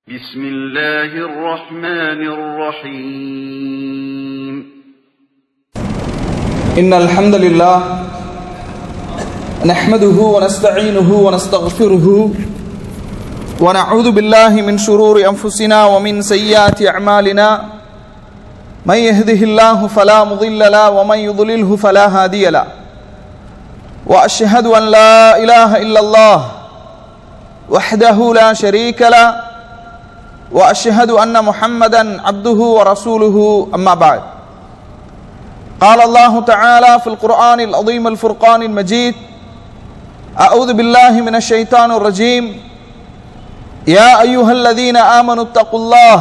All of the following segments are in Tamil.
بسم الله الرحمن الرحيم إن الحمد لله نحمده ونستعينه ونستغفره ونعوذ بالله من شرور أنفسنا ومن سيئات أعمالنا من يهده الله فلا مضل له ومن يضلله فلا هادي له وأشهد أن لا إله إلا الله وحده لا شريك له وأشهد أن محمدا عبده ورسوله أما بعد قال الله تعالى في القرآن العظيم الفرقان المجيد أعوذ بالله من الشيطان الرجيم يا أيها الذين آمنوا اتقوا الله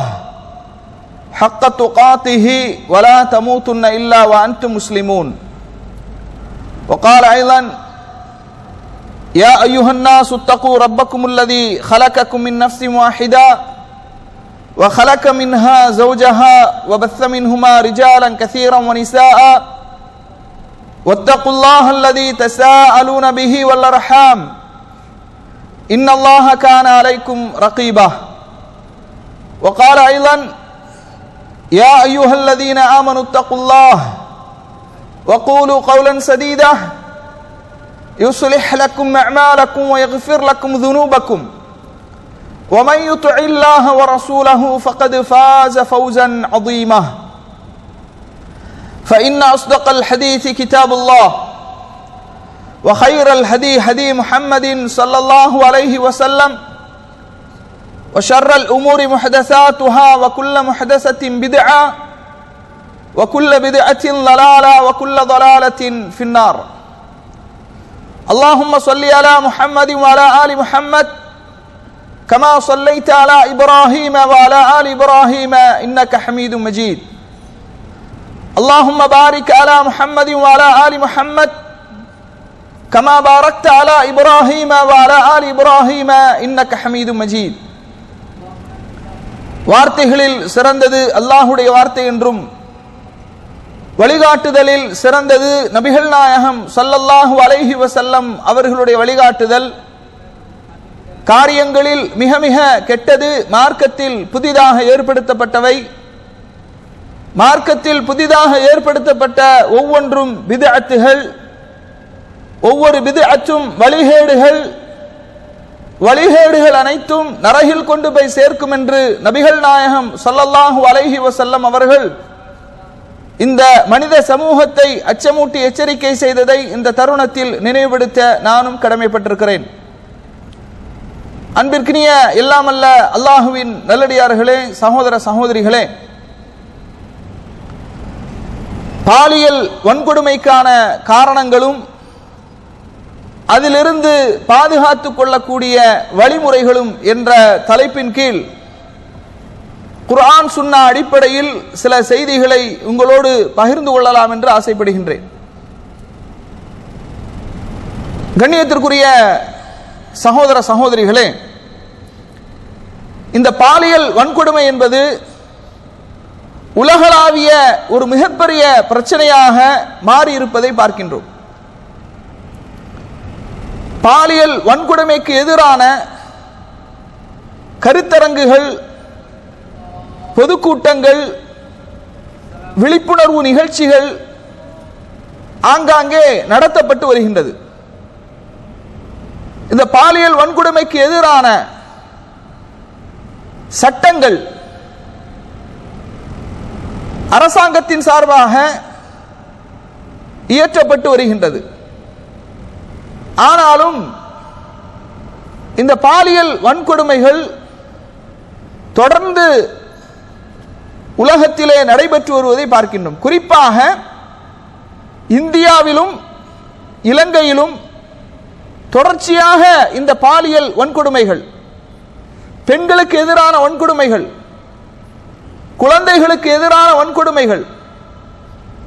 حق تقاته ولا تموتن إلا وأنتم مسلمون وقال أيضا يا أيها الناس اتقوا ربكم الذي خلقكم من نفس واحدة وخلق منها زوجها وبث منهما رجالا كثيرا ونساء واتقوا الله الذي تساءلون به والأرحام إن الله كان عليكم رقيبا وقال أيضا يا أيها الذين آمنوا اتقوا الله وقولوا قولا سديدا يصلح لكم أعمالكم ويغفر لكم ذنوبكم ومن يطع الله ورسوله فقد فاز فوزا عظيما فإن أصدق الحديث كتاب الله وخير الهدي هدي محمد صلى الله عليه وسلم وشر الأمور محدثاتها وكل محدثة بدعة وكل بدعة ضلالة وكل ضلالة في النار اللهم صل على محمد وعلى آل محمد كما صليت على إبراهيم وعلى آل إبراهيم إنك حميد مجيد اللهم بارك على محمد وعلى آل محمد كما باركت على إبراهيم وعلى آل إبراهيم إنك حميد مجيد வார்த்தைகளில் சிறந்தது அல்லாஹ்வுடைய வார்த்தை என்றும் வழிகாட்டுதலில் சிறந்தது நபிகள் நாயகம் ஸல்லல்லாஹு அலைஹி வஸல்லம் அவர்களுடைய வழிகாட்டுதல், காரியங்களில் மிக மிக கெட்டது மார்க்கத்தில் புதிதாக ஏற்படுத்தப்பட்டவை, மார்க்கத்தில் புதிதாக ஏற்படுத்தப்பட்ட ஒவ்வொன்றும் பித்அத்துகள், ஒவ்வொரு பித்அத்தும் வழிகேடுகள், வழிகேடுகள் அனைத்தும் நரகில் கொண்டு போய் சேர்க்கும் என்று நபிகள் நாயகம் ஸல்லல்லாஹு அலைஹி வஸல்லம் அவர்கள் இந்த மனித சமூகத்தை அச்சமூட்டி எச்சரிக்கை செய்ததை இந்த தருணத்தில் நினைவுபடுத்த நானும் கடமைப்பட்டிருக்கிறேன். அன்பிற்கினிய எல்லாமல்ல அல்லாஹுவின் நல்லடியார்களே, சகோதர சகோதரிகளே, பாலியல் வன்கொடுமைக்கான காரணங்களும் அதிலிருந்து பாதுகாத்துக் கொள்ளக்கூடிய வழிமுறைகளும் என்ற தலைப்பின் கீழ் குர்ஆன் சுன்னா அடிப்படையில் சில செய்திகளை உங்களோடு பகிர்ந்து கொள்ளலாம் என்று ஆசைப்படுகின்றேன். கண்ணியத்திற்குரிய சகோதர சகோதரிகளே, இந்த பாலியல் வன்கொடுமை என்பது உலகளாவிய ஒரு மிகப்பெரிய பிரச்சனையாக மாறி இருப்பதை பார்க்கின்றோம். பாலியல் வன்கொடுமைக்கு எதிரான கருத்தரங்குகள், பொதுக்கூட்டங்கள், விழிப்புணர்வு நிகழ்ச்சிகள் ஆங்காங்கே நடத்தப்பட்டு வருகின்றது. இந்த பாலியல் வன்கொடுமைக்கு எதிரான சட்டங்கள் அரசாங்கத்தின் சார்பாக இயற்றப்பட்டு வருகின்றது. ஆனாலும் இந்த பாலியல் வன்கொடுமைகள் தொடர்ந்து உலகத்திலே நடைபெற்று வருவதை பார்க்கின்றோம். குறிப்பாக இந்தியாவிலும் இலங்கையிலும் தொடர்ச்சியாக இந்த பாலியல் வன்கொடுமைகள், பெண்களுக்கு எதிரான வன்கொடுமைகள், குழந்தைகளுக்கு எதிரான வன்கொடுமைகள்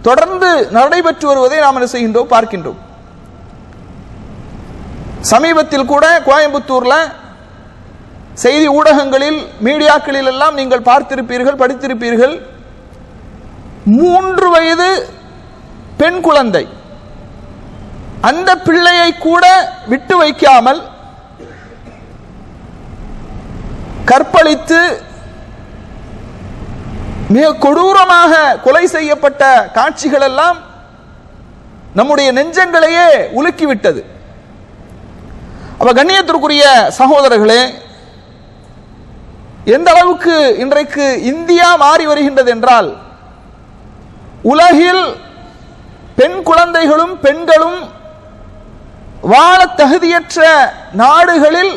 தொடர்ந்து நடைபெற்று வருவதை நாம் என்ன செய்கின்றோம், பார்க்கின்றோம். சமீபத்தில் கூட கோயம்புத்தூர்ல செய்தி ஊடகங்களில், மீடியாக்களில் எல்லாம் நீங்கள் பார்த்திருப்பீர்கள், படித்திருப்பீர்கள். 3 வயது பெண் குழந்தை, அந்த பிள்ளையை கூட விட்டு வைக்காமல் கற்பழித்து மிக கொடூரமாக கொலை செய்யப்பட்ட காட்சிகள் எல்லாம் நம்முடைய நெஞ்சங்களையே உலுக்கிவிட்டது. அப்ப கண்ணியத்திற்குரிய சகோதரர்களே, எந்த அளவுக்கு இன்றைக்கு இந்தியா மாறி வருகின்றது என்றால், உலகில் பெண் குழந்தைகளும் பெண்களும் வாழ தகுதியற்ற நாடுகளில்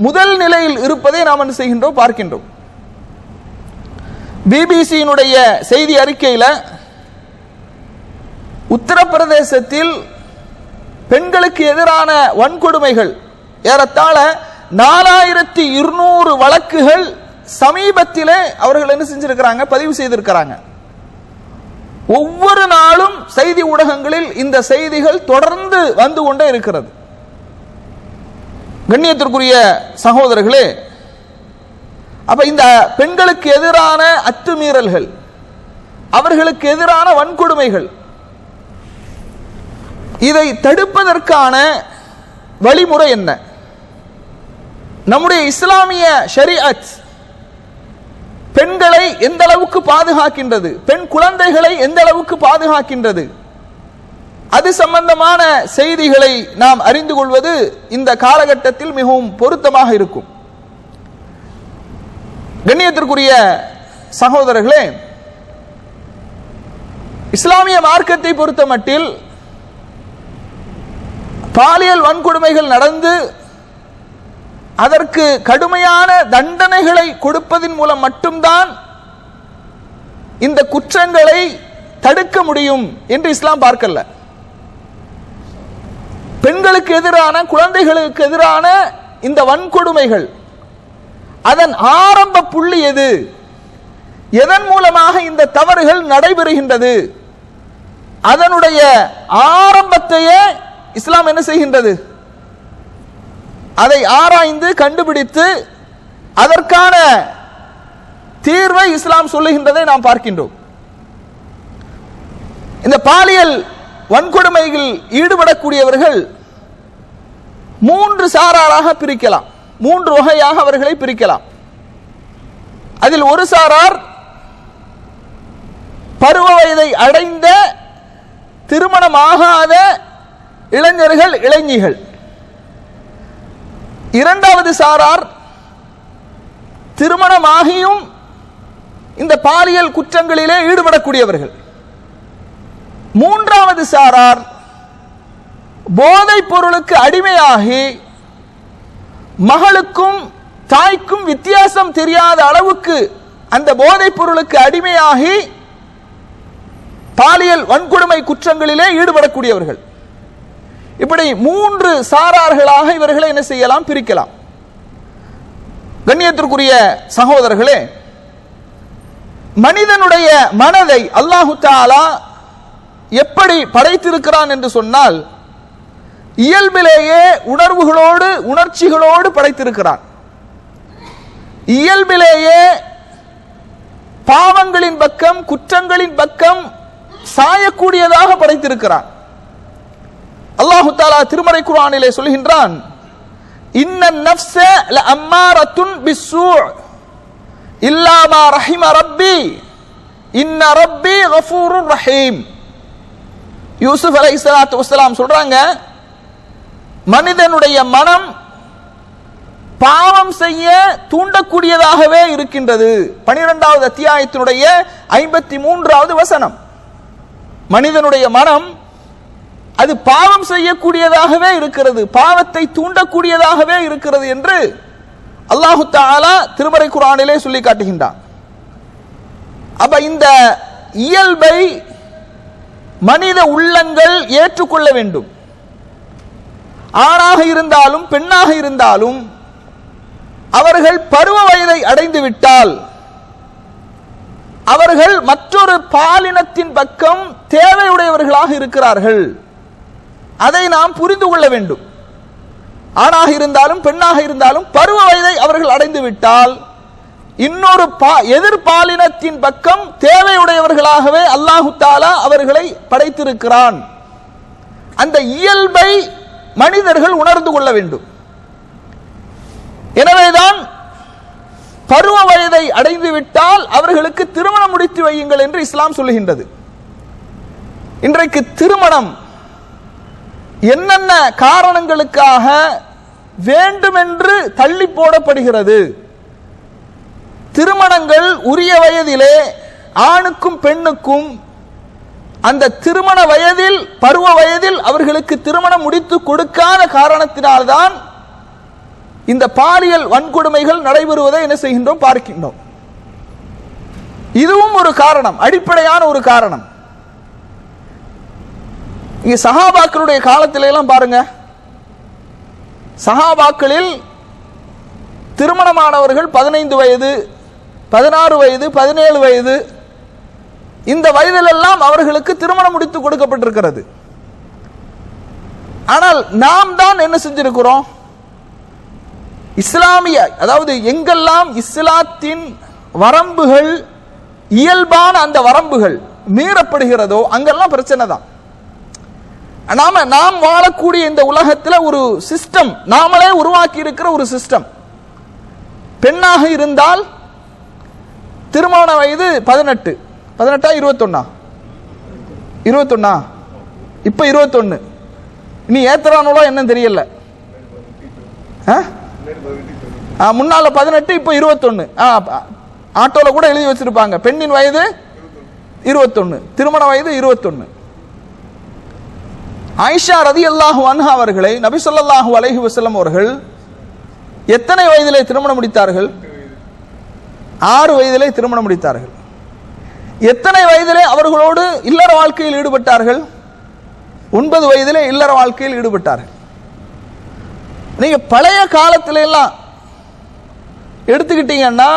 முதல் நிலையில் இருப்பதை நாம் என்ன செய்கின்றோம், பார்க்கின்றோம். பிபிசியினுடைய செய்தி அறிக்கையில் உத்தரப்பிரதேசத்தில் பெண்களுக்கு எதிரான வன்கொடுமைகள் ஏறத்தாழ 4200 வழக்குகள் சமீபத்திலே அவர்கள் என்ன செஞ்சிருக்கிறாங்க, பதிவு செய்திருக்கிறாங்க. ஒவ்வொரு நாளும் செய்தி ஊடகங்களில் இந்த செய்திகள் தொடர்ந்து வந்து கொண்டே இருக்கிறது. கண்ணியத்திற்குரிய சகோதரர்களே, அப்ப இந்த பெண்களுக்கு எதிரான அத்துமீறல்கள், அவர்களுக்கு எதிரான வன்கொடுமைகள், இதை தடுப்பதற்கான வழிமுறை என்ன? நம்முடைய இஸ்லாமிய ஷரீஅத் பெண்களை எந்த அளவுக்கு பாதுகாக்கின்றது, பெண் குழந்தைகளை எந்த அளவுக்கு பாதுகாக்கின்றது, அது சம்பந்தமான செய்திகளை நாம் அறிந்து கொள்வது இந்த காலகட்டத்தில் மிகவும் பொருத்தமாக இருக்கும். கண்ணியத்திற்குரிய சகோதரர்களே, இஸ்லாமிய மார்க்கத்தை பொறுத்த மட்டில் பாலியல் வன்கொடுமைகள் நடந்து அதற்கு கடுமையான தண்டனைகளை கொடுப்பதன் மூலம் மட்டும்தான் இந்த குற்றங்களை தடுக்க முடியும் என்று இஸ்லாம் பார்க்கல. பெண்களுக்கு எதிரான, குழந்தைகளுக்கு எதிரான இந்த வன்கொடுமைகள், அதன் ஆரம்ப புள்ளி எது, எதன் மூலமாக இந்த தவறுகள் நடைபெறுகின்றது, அதனுடைய ஆரம்பத்தையே இஸ்லாம் என்ன செய்கின்றது, அதை ஆராய்ந்து கண்டுபிடித்து அதற்கான தீர்வை இஸ்லாம் சொல்லுகின்றதை நாம் பார்க்கின்றோம். இந்த பாலியல் வன்கொடுமையில் ஈடுபடக்கூடியவர்கள் 3 சாராராக பிரிக்கலாம், 3 வகையாக அவர்களை பிரிக்கலாம். அதில் ஒரு சாரார் பருவ வயதை அடைந்த திருமணமாகாத இளைஞர்கள், இளைஞிகள். இரண்டாவது சாரார் திருமணமாகியும் இந்த பாலியல் குற்றங்களிலே ஈடுபடக்கூடியவர்கள். மூன்றாவது சாரார் போதைப் பொருளுக்கு அடிமையாகி மகளுக்கும் தாய்க்கும் வித்தியாசம் தெரியாத அளவுக்கு அந்த போதைப் பொருளுக்கு அடிமையாகி பாலியல் வன்கொடுமை குற்றங்களிலே ஈடுபடக்கூடியவர்கள். இப்படி 3 சாரார்களாக இவர்களை என்ன செய்யலாம், பிரிக்கலாம். கண்ணியத்திற்குரிய சகோதரர்களே, மனிதனுடைய மனதை அல்லாஹு தஆலா எப்படி படைத்திருக்கிறான் என்று சொன்னால், இயல்பிலேயே உணர்வுகளோடு உணர்ச்சிகளோடு படைத்திருக்கிறான். இயல்பிலேயே பாவங்களின் பக்கம், குற்றங்களின் பக்கம் சாயக்கூடியதாக படைத்திருக்கிறான். அல்லாஹு தஆலா திருமறை குர்ஆனிலே சொல்கின்றான், இன்னன் நஃப்ஸ லஅம்மாரத்துன் பிஸ்ஸூ இல்லா மா ரஹிம ரப்பி இன்ன ரப்பி கஃபூருர் ரஹீம். யூசுப் அலைஹிஸ்ஸலாத்து வஸ்ஸலாம் சொல்றாங்க, மனிதனுடைய மனம் பாவம் செய்ய தூண்டக்கூடியதாகவே இருக்கின்றது. 12வது அத்தியாயத்தினுடைய 53வது வசனம். மனிதனுடைய மனம் அது பாவம் செய்யக்கூடியதாகவே இருக்கிறது, பாவத்தை தூண்டக்கூடியதாகவே இருக்கிறது என்று அல்லாஹு தஆலா திருமறை குர்ஆனிலே சொல்லி காட்டுகின்றான். அப்ப இந்த இயல்பை மனித உள்ளங்கள் ஏற்றுக்கொள்ள வேண்டும். ஆணாக இருந்தாலும் பெண்ணாக இருந்தாலும் அவர்கள் பருவ வயதை அடைந்து விட்டால் அவர்கள் மற்றொரு பாலினத்தின் பக்கம் தேவையுடையவர்களாக இருக்கிறார்கள். அதை நாம் புரிந்து கொள்ள வேண்டும். ஆணாக இருந்தாலும் பெண்ணாக இருந்தாலும் பருவ வயதை அவர்கள் அடைந்து விட்டால் இன்னொரு எதிர்பாலினத்தின் பக்கம் தேவையுடையவர்களாகவே அல்லாஹு தஆலா அவர்களை படைத்திருக்கிறான். அந்த இயல்பை மனிதர்கள் உணர்ந்து கொள்ள வேண்டும். எனவேதான் வயதை அடைந்து விட்டால் அவர்களுக்கு திருமணம் முடித்து வையுங்கள் என்று இஸ்லாம் சொல்லுகின்றது. இன்றைக்கு திருமணம் என்னென்ன காரணங்களுக்காக வேண்டுமென்று தள்ளி போடப்படுகிறது? திருமணங்கள் உரிய வயதிலே ஆணுக்கும் பெண்ணுக்கும் அந்த திருமண வயதில் பருவ வயதில் அவர்களுக்கு திருமணம் முடித்து கொடுக்காத காரணத்தினால்தான் இந்த பாலியல் வன்கொடுமைகள் நடைபெறுவதை என்ன செய்கின்றோம், பார்க்கின்றோம். இதுவும் ஒரு காரணம், அடிப்படையான ஒரு காரணம். இங்க சஹாபாக்களுடைய காலத்தில எல்லாம் பாருங்க, சஹாபாக்களில் திருமணமானவர்கள் 15 வயது, 16 வயது, 17 வயது, இந்த வயதிலெல்லாம் அவர்களுக்கு திருமணம் முடித்து கொடுக்கப்பட்டிருக்கிறது. ஆனால் நாம் தான் என்ன செஞ்சிருக்கிறோம்? இஸ்லாமிய, அதாவது எங்கெல்லாம் இஸ்லாத்தின் வரம்புகள், இயல்பான அந்த வரம்புகள் மீறப்படுகிறதோ அங்கெல்லாம் பிரச்சனை தான். நாம் வாழக்கூடிய இந்த உலகத்தில் ஒரு சிஸ்டம், நாமளே உருவாக்கி இருக்கிற ஒரு சிஸ்டம். பெண்ணாக இருந்தால் திருமண வயது 18, 21 இப்ப 21, இனி ஏத்தரானோட என்ன தெரியல. முன்னால 18, இப்ப 21. ஆட்டோல கூட எழுதி வச்சிருப்பாங்க, பெண்ணின் வயது 21, திருமண வயது 21. ஆயிஷா ரலியல்லாஹு அன்ஹா அவர்களை நபி ஸல்லல்லாஹு அலைஹி வஸல்லம் அவர்கள் எத்தனை வயதிலே திருமணம் முடித்தார்கள்? 6 வயதிலே திருமணம் முடித்தார்கள். எத்தனை வயதிலே அவர்களோடு இல்லற வாழ்க்கையில் ஈடுபட்டார்கள்? 9 வயதிலே இல்லற வாழ்க்கையில் ஈடுபட்டார்கள். நீங்க பழைய காலத்தில எல்லாம் எடுத்துக்கிட்டீங்கன்னா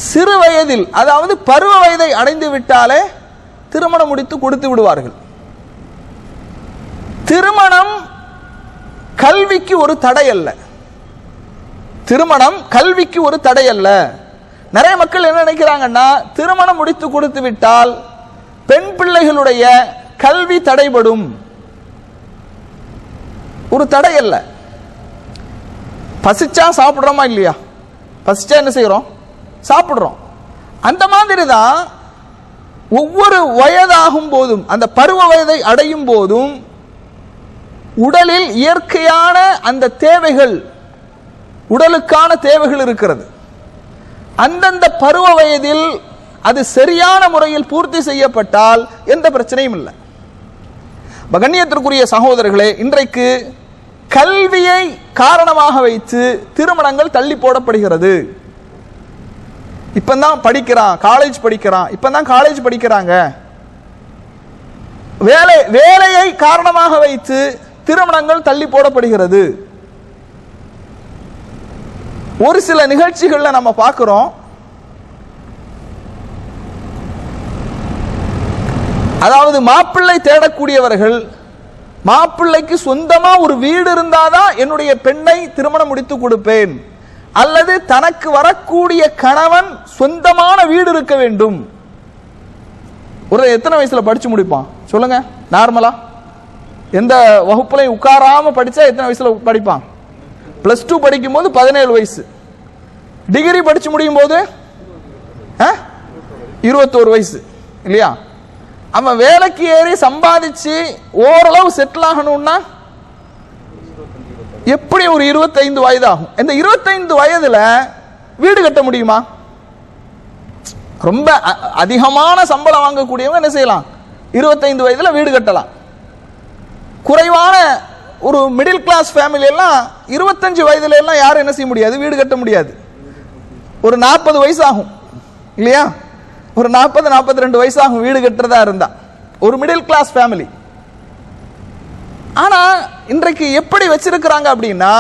சிறு வயதில், அதாவது பருவ வயதை அடைந்து விட்டாலே திருமணம் முடித்து கொடுத்து விடுவார்கள். திருமணம் கல்விக்கு ஒரு தடை அல்ல. திருமணம் கல்விக்கு ஒரு தடை அல்ல. நிறைய மக்கள் என்ன நினைக்கிறாங்கன்னா, திருமணம் முடித்து கொடுத்து விட்டால் பெண் பிள்ளைகளுடைய கல்வி தடைபடும். ஒரு தடை அல்ல. பசிச்சா சாப்பிடுறோமா இல்லையா? பசிச்சா என்ன செய்யறோம்? சாப்பிடுறோம். அந்த மாதிரி தான் ஒவ்வொரு வயதாகும் போதும், அந்த பருவ வயதை அடையும் போதும் உடலில் இயற்கையான அந்த தேவைகள், உடலுக்கான தேவைகள் இருக்கிறது. அந்தந்த பருவ வயதில் அது சரியான முறையில் பூர்த்தி செய்யப்பட்டால் எந்த பிரச்சனையும் இல்லை. கண்ணியத்திற்குரிய சகோதரர்களே, இன்றைக்கு கல்வியை காரணமாக வைத்து திருமணங்கள் தள்ளி போடப்படுகிறது. இப்பதான் படிக்கிறான், காலேஜ் படிக்கிறான், இப்பதான் காலேஜ் படிக்கிறாங்க. வேலையை காரணமாக வைத்து திருமணங்கள் தள்ளி போடப்படுகிறது. ஒரு சில நிகழ்ச்சிகள்ல நம்ம பார்க்கிறோம், அதாவது மாப்பிள்ளை தேடக்கூடியவர்கள், மாப்பிள்ளைக்கு சொந்தமா ஒரு வீடு இருந்தாதான் என்னுடைய பெண்ணை திருமணம் முடித்து கொடுப்பேன், அல்லது தனக்கு வரக்கூடிய கணவன் சொந்தமான வீடு இருக்க வேண்டும். ஒரு எத்தனை வயசுல படிச்சு முடிப்பான் சொல்லுங்க? நார்மலா எந்த வகுப்புலையும் உட்காராம படிச்சா எத்தனை வயசுல படிப்பான்? +2 படிக்கும் போது 17 வயசு, டிகிரி படிச்சு முடியும் போது 21 வயசு இல்லையா? அவன் வேலைக்கு ஏறி சம்பாதிச்சு ஓரளவு செட்டில் ஆகணும்னா எப்படி ஒரு 25 வயது ஆகும். இந்த 25 வயதுல வீடு கட்ட முடியுமா? ரொம்ப அதிகமான சம்பளம் வாங்கக்கூடியவங்க என்ன செய்யலாம்? 25 வயதுல வீடு கட்டலாம். குறைவான ஒரு மிடில் கிளாஸ் ஃபேமிலி எல்லாம் 25 வயதுல எல்லாம் யாரும் என்ன செய்ய முடியாது? வீடு கட்ட முடியாது. ஒரு 40 வயசு ஆகும் இல்லையா? ஒரு 40-42 வயசு ஆகும் வீடு கட்டுறதா இருந்தா ஒரு மிடில் கிளாஸ் ஃபேமிலி. ஆனா இன்றைக்கு எப்படி வச்சிருக்கிறாங்க அப்படின்னா,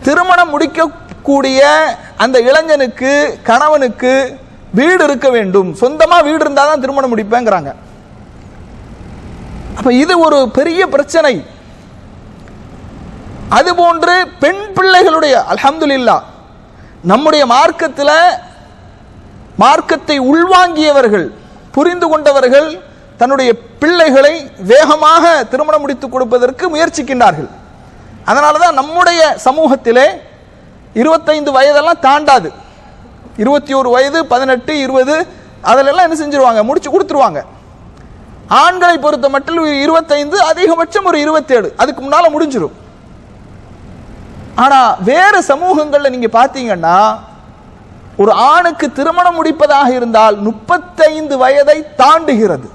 திருமணம் முடிக்கக்கூடிய அந்த இளைஞனுக்கு, கணவனுக்கு வீடு இருக்க வேண்டும், சொந்தமா வீடு இருந்தாதான் திருமணம் முடிப்பேங்கிறாங்க. அப்ப இது ஒரு பெரிய பிரச்சனை. அதுபோன்று பெண் பிள்ளைகளுடைய, அல்ஹம்துலில்லாஹ், நம்முடைய மார்க்கத்தில் மார்க்கத்தை உள்வாங்கியவர்கள், புரிந்து கொண்டவர்கள் தன்னுடைய பிள்ளைகளை வேகமாக திருமணம் முடித்துக் கொடுப்பதற்கு முயற்சிக்கின்றார்கள். அதனாலதான் நம்முடைய சமூகத்திலே 25 வயதெல்லாம் தாண்டாது. 21 வயது, 18, 20 அதிலெல்லாம் என்ன செஞ்சிருவாங்க, முடிச்சு கொடுத்துருவாங்க. ஆண்களை பொறுத்த மட்டும் 25, அதிகபட்சம் ஒரு 27, அதுக்கு முன்னால முடிஞ்சிடும். ஆனா வேற சமூகங்கள்ல நீங்க பாத்தீங்கன்னா ஒரு ஆணுக்கு திருமணம் முடிப்பதாக இருந்தால் 35 வயதை தாண்டுகிறது.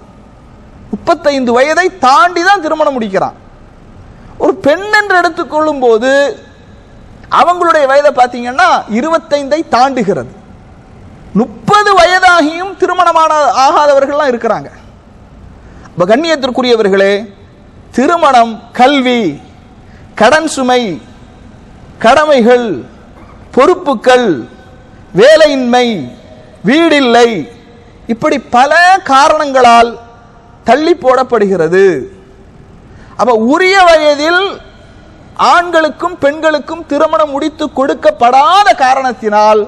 35 வயதை தாண்டி தான் திருமணம் முடிக்கிறான். ஒரு பெண் என்று எடுத்துக்கொள்ளும் போது அவங்களுடைய வயதை பார்த்தீங்கன்னா 25ஐ தாண்டுகிறது. 30 வயதாகியும் திருமணமான ஆகாதவர்கள்லாம் இருக்கிறாங்க. கண்ணியத்திற்குரியவர்களே, திருமணம் கல்வி, கடன் சுமை, கடமைகள், பொறுப்புகள், வேலையின்மை, வீடில்லை, இப்படி பல காரணங்களால் தள்ளி போடப்படுகிறது. அப்ப உரிய வயதில் ஆண்களுக்கும் பெண்களுக்கும் திருமணம் முடித்து கொடுக்கப்படாத காரணத்தினால்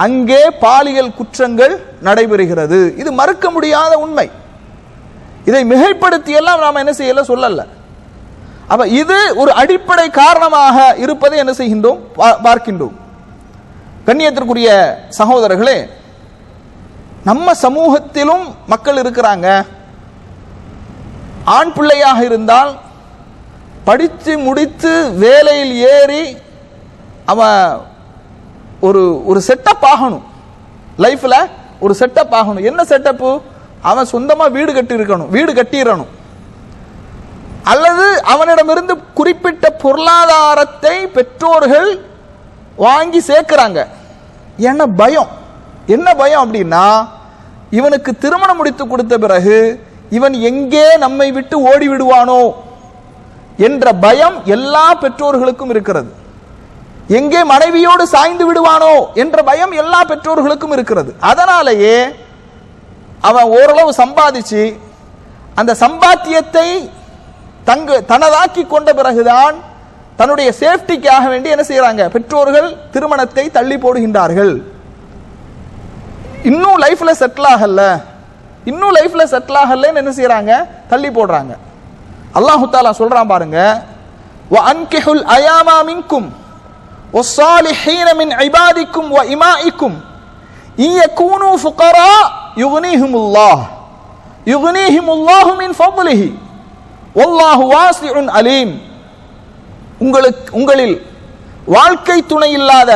அங்கே பாலியல் குற்றங்கள் நடைபெறுகிறது. இது மறுக்க முடியாத உண்மை. இதை மிகைப்படுத்தி எல்லாம் நாம் என்ன செய்யல சொல்லல. அப்ப இது ஒரு அடிப்படை காரணமாக இருப்பதை என்ன செய்கின்றோம், பார்க்கின்றோம். கண்ணியத்திற்குரிய சகோதரர்களே, நம்ம சமூகத்திலும் மக்கள் இருக்கிறாங்க. ஆண் பிள்ளையாக இருந்தால் படித்து முடித்து வேலையில் ஏறி அவன் ஒரு செட்டப் ஆகணும், லைஃப்ல ஒரு செட்டப் ஆகணும். என்ன செட்டப்பு? அவன் சொந்தமா வீடு கட்டி இருக்கணும், வீடு கட்டிடணும், அல்லது அவனிடமிருந்து குறிப்பிட்ட பொருளாதாரத்தை பெற்றோர்கள் வாங்கி சேர்க்கிறாங்க. என்ன பயம்? என்ன பயம் அப்படின்னா, இவனுக்கு திருமணம் முடித்து கொடுத்த பிறகு இவன் எங்கே நம்மை விட்டு ஓடி விடுவானோ என்ற பயம் எல்லா பெற்றோர்களுக்கும் இருக்கிறது. எங்கே மனைவியோடு சாய்ந்து விடுவானோ என்ற பயம் எல்லா பெற்றோர்களுக்கும் இருக்கிறது. அதனாலேயே அவன் ஓரளவு சம்பாதிச்சு அந்த சம்பாத்தியத்தை தனதாக்கி கொண்ட பிறகுதான் தன்னுடைய சேஃப்டிக்காக வேண்டி என்ன செய்யறாங்க, பெற்றோர்கள் திருமணத்தை தள்ளி போடுகின்றார்கள். இன்னும் லைஃப்ல செட்டில் ஆகல, என்ன செய்யறாங்க, தள்ளி போடுறாங்க. அல்லாஹு தஆலா சொல்றான் பாருங்க, வஅன்கிஹுல் அயாமா மின்கும் வஸ்ஸாலிஹீன மின் இபாதிக்கும் வ இமாஇக்கும் இயகூனு ஃபுகரா யுக்னிஹிமுல்லாஹு மின் ஃபضலிஹி வல்லாஹு வாஸிஉன் அலீம். உங்களில் வாழ்க்கை துணை இல்லாத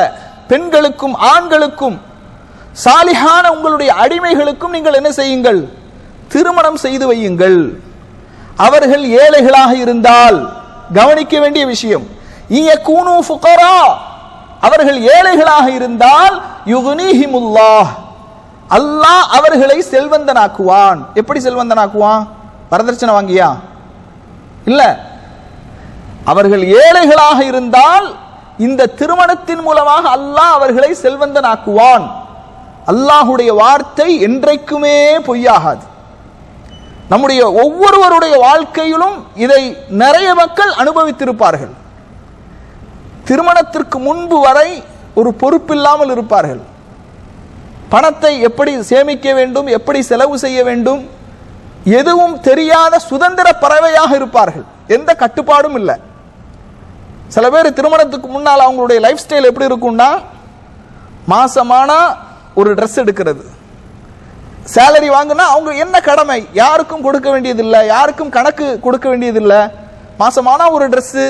பெண்களுக்கும் ஆண்களுக்கும் சாலிஹான உங்களுடைய அடிமைகளுக்கும் நீங்கள் என்ன செய்யுங்கள், திருமணம் செய்து வையுங்கள். அவர்கள் ஏழைகளாக இருந்தால், கவனிக்க வேண்டிய விஷயம், இயகூனு ஃபுகரா, அவர்கள் ஏழைகளாக இருந்தால் யுக்னிஹிமுல்லாஹ், அல்லாஹ் அவர்களை செல்வந்தனாக்குவான். எப்படி செல்வந்தனாக்குவான்? வரதட்சணை வாங்கியா? இல்ல. அவர்கள் ஏழைகளாக இருந்தால் இந்த திருமணத்தின் மூலமாக அல்லாஹ் அவர்களை செல்வந்தனாக்குவான். அல்லாஹுடைய வார்த்தை என்றைக்குமே பொய்யாகாது. நம்முடைய ஒவ்வொருவருடைய வாழ்க்கையிலும் இதை நிறைய மக்கள் அனுபவித்திருப்பார்கள். திருமணத்திற்கு முன்பு வரை ஒரு பொறுப்பில்லாமல் இருப்பார்கள். பணத்தை எப்படி சேமிக்க வேண்டும், எப்படி செலவு செய்ய வேண்டும், எதுவும் தெரியாத சுதந்திர பறவையாக இருப்பார்கள். எந்த கட்டுப்பாடும் இல்லை. சில பேர் திருமணத்துக்கு முன்னால் அவங்களுடைய லைஃப் ஸ்டைல் எப்படி இருக்கும்னா, மாசமானா ஒரு ட்ரெஸ் எடுக்கிறது, சேலரி வாங்கினா அவங்க என்ன கடமை, யாருக்கும் கொடுக்க வேண்டியதில்லை, யாருக்கும் கணக்கு கொடுக்க வேண்டியதில்லை. மாசமானா ஒரு ட்ரெஸ்ஸு,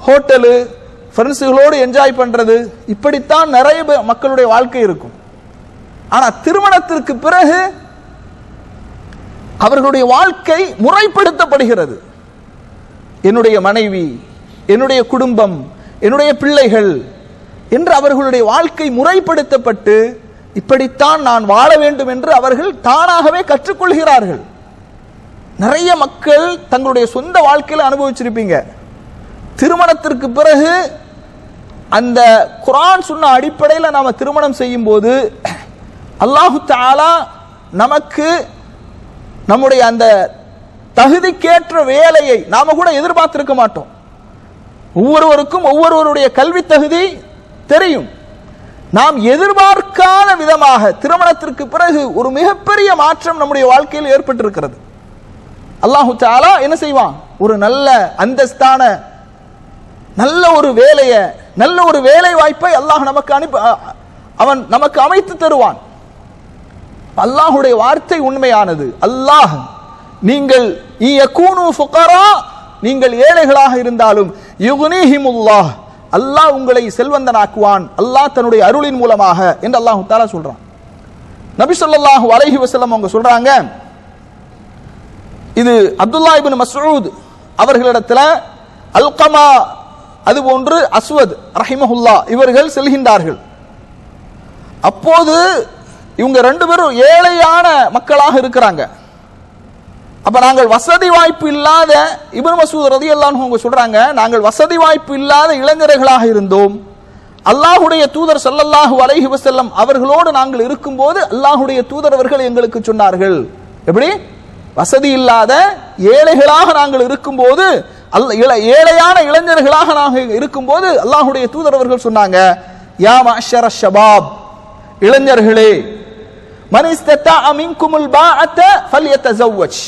ஹோட்டலு, ஃப்ரெண்ட்ஸுகளோடு என்ஜாய் பண்றது, இப்படித்தான் நிறைய மக்களுடைய வாழ்க்கை இருக்கும். ஆனா திருமணத்திற்கு பிறகு அவர்களுடைய வாழ்க்கை முறைப்படுத்தப்படுகிறது. என்னுடைய மனைவி, என்னுடைய குடும்பம், என்னுடைய பிள்ளைகள் என்று அவர்களுடைய வாழ்க்கை முறைப்படுத்தப்பட்டு இப்படித்தான் நான் வாழ வேண்டும் என்று அவர்கள் தானாகவே கற்றுக்கொள்கிறார்கள். நிறைய மக்கள் தங்களுடைய சொந்த வாழ்க்கையில் அனுபவிச்சிருப்பீங்க. திருமணத்திற்கு பிறகு அந்த குர்ஆன் சொன்ன அடிப்படையில் நாம திருமணம் செய்யும் போது அல்லாஹு தஆலா நமக்கு நம்முடைய அந்த தகுதிக்கேற்ற வேலையை நாம கூட எதிர்பார்த்திருக்க மாட்டோம். ஒவ்வொருவருக்கும் ஒவ்வொருவருடைய கல்வி தகுதி தெரியும். நாம் எதிர்பார்க்காத விதமாக திருமணத்திற்கு பிறகு ஒரு மிகப்பெரிய மாற்றம் நம்முடைய வாழ்க்கையில் ஏற்பட்டிருக்கிறது. அல்லாஹு தஆலா என்ன செய்வான், ஒரு நல்ல அந்தஸ்தான நல்ல ஒரு வேலையை, நல்ல ஒரு வேலை வாய்ப்பை அல்லாஹ் அவன் நமக்கு அமைத்து தருவான். அல்லாஹுடைய வார்த்தை உண்மையானது. அல்லாஹ் நீங்கள் நீங்கள் ஏழைகளாக இருந்தாலும் யுக்னிஹிமுல்லாஹ், அல்லாஹ் உங்களை செல்வந்தனாக்குவான், அல்லாஹ் தன்னுடைய அருளின் மூலமாக என்று அல்லாஹ் தஆலா சொல்றான். நபி ஸல்லல்லாஹு அலைஹி வஸல்லம் அவங்க சொல்றாங்க, இது அப்துல்லா இப்னு மஸ்ஊத் அவர்களிடத்துல அல்கமா அதுபோன்று அஸ்வத் ரஹிமஹுல்லா இவர்கள் செல்கின்றார்கள். அப்போது இவங்க ரெண்டு பேரும் ஏழையான மக்களாக இருக்கிறாங்க. அப்ப நாங்கள் வசதி வாய்ப்பு இல்லாத, இப்னு மஸ்ஊத் ரலியல்லாஹு அன்ஹு சொல்றாங்க, நாங்கள் வசதி வாய்ப்பு இல்லாத இளைஞர்களாக இருந்தோம். அல்லாஹ்வுடைய தூதர் ஸல்லல்லாஹு அலைஹி வஸல்லம் அவர்களோடு நாங்கள் இருக்கும்போது அல்லாஹ்வுடைய தூதர் அவர்கள் எங்களுக்கு சொன்னார்கள். எப்படி? வசதி இல்லாத ஏழைகளாக நாங்கள் இருக்கும்போது, ஏழையான இளைஞர்களாக நாங்கள் இருக்கும்போது அல்லாஹ்வுடைய தூதர் அவர்கள் சொன்னாங்க, யா மஅஷர ஷபாப், இளைஞர்களே, மன் இஸ்ததஅ மின்குமுல் பாஅத ஃபல்யதஸவ்வஜ்,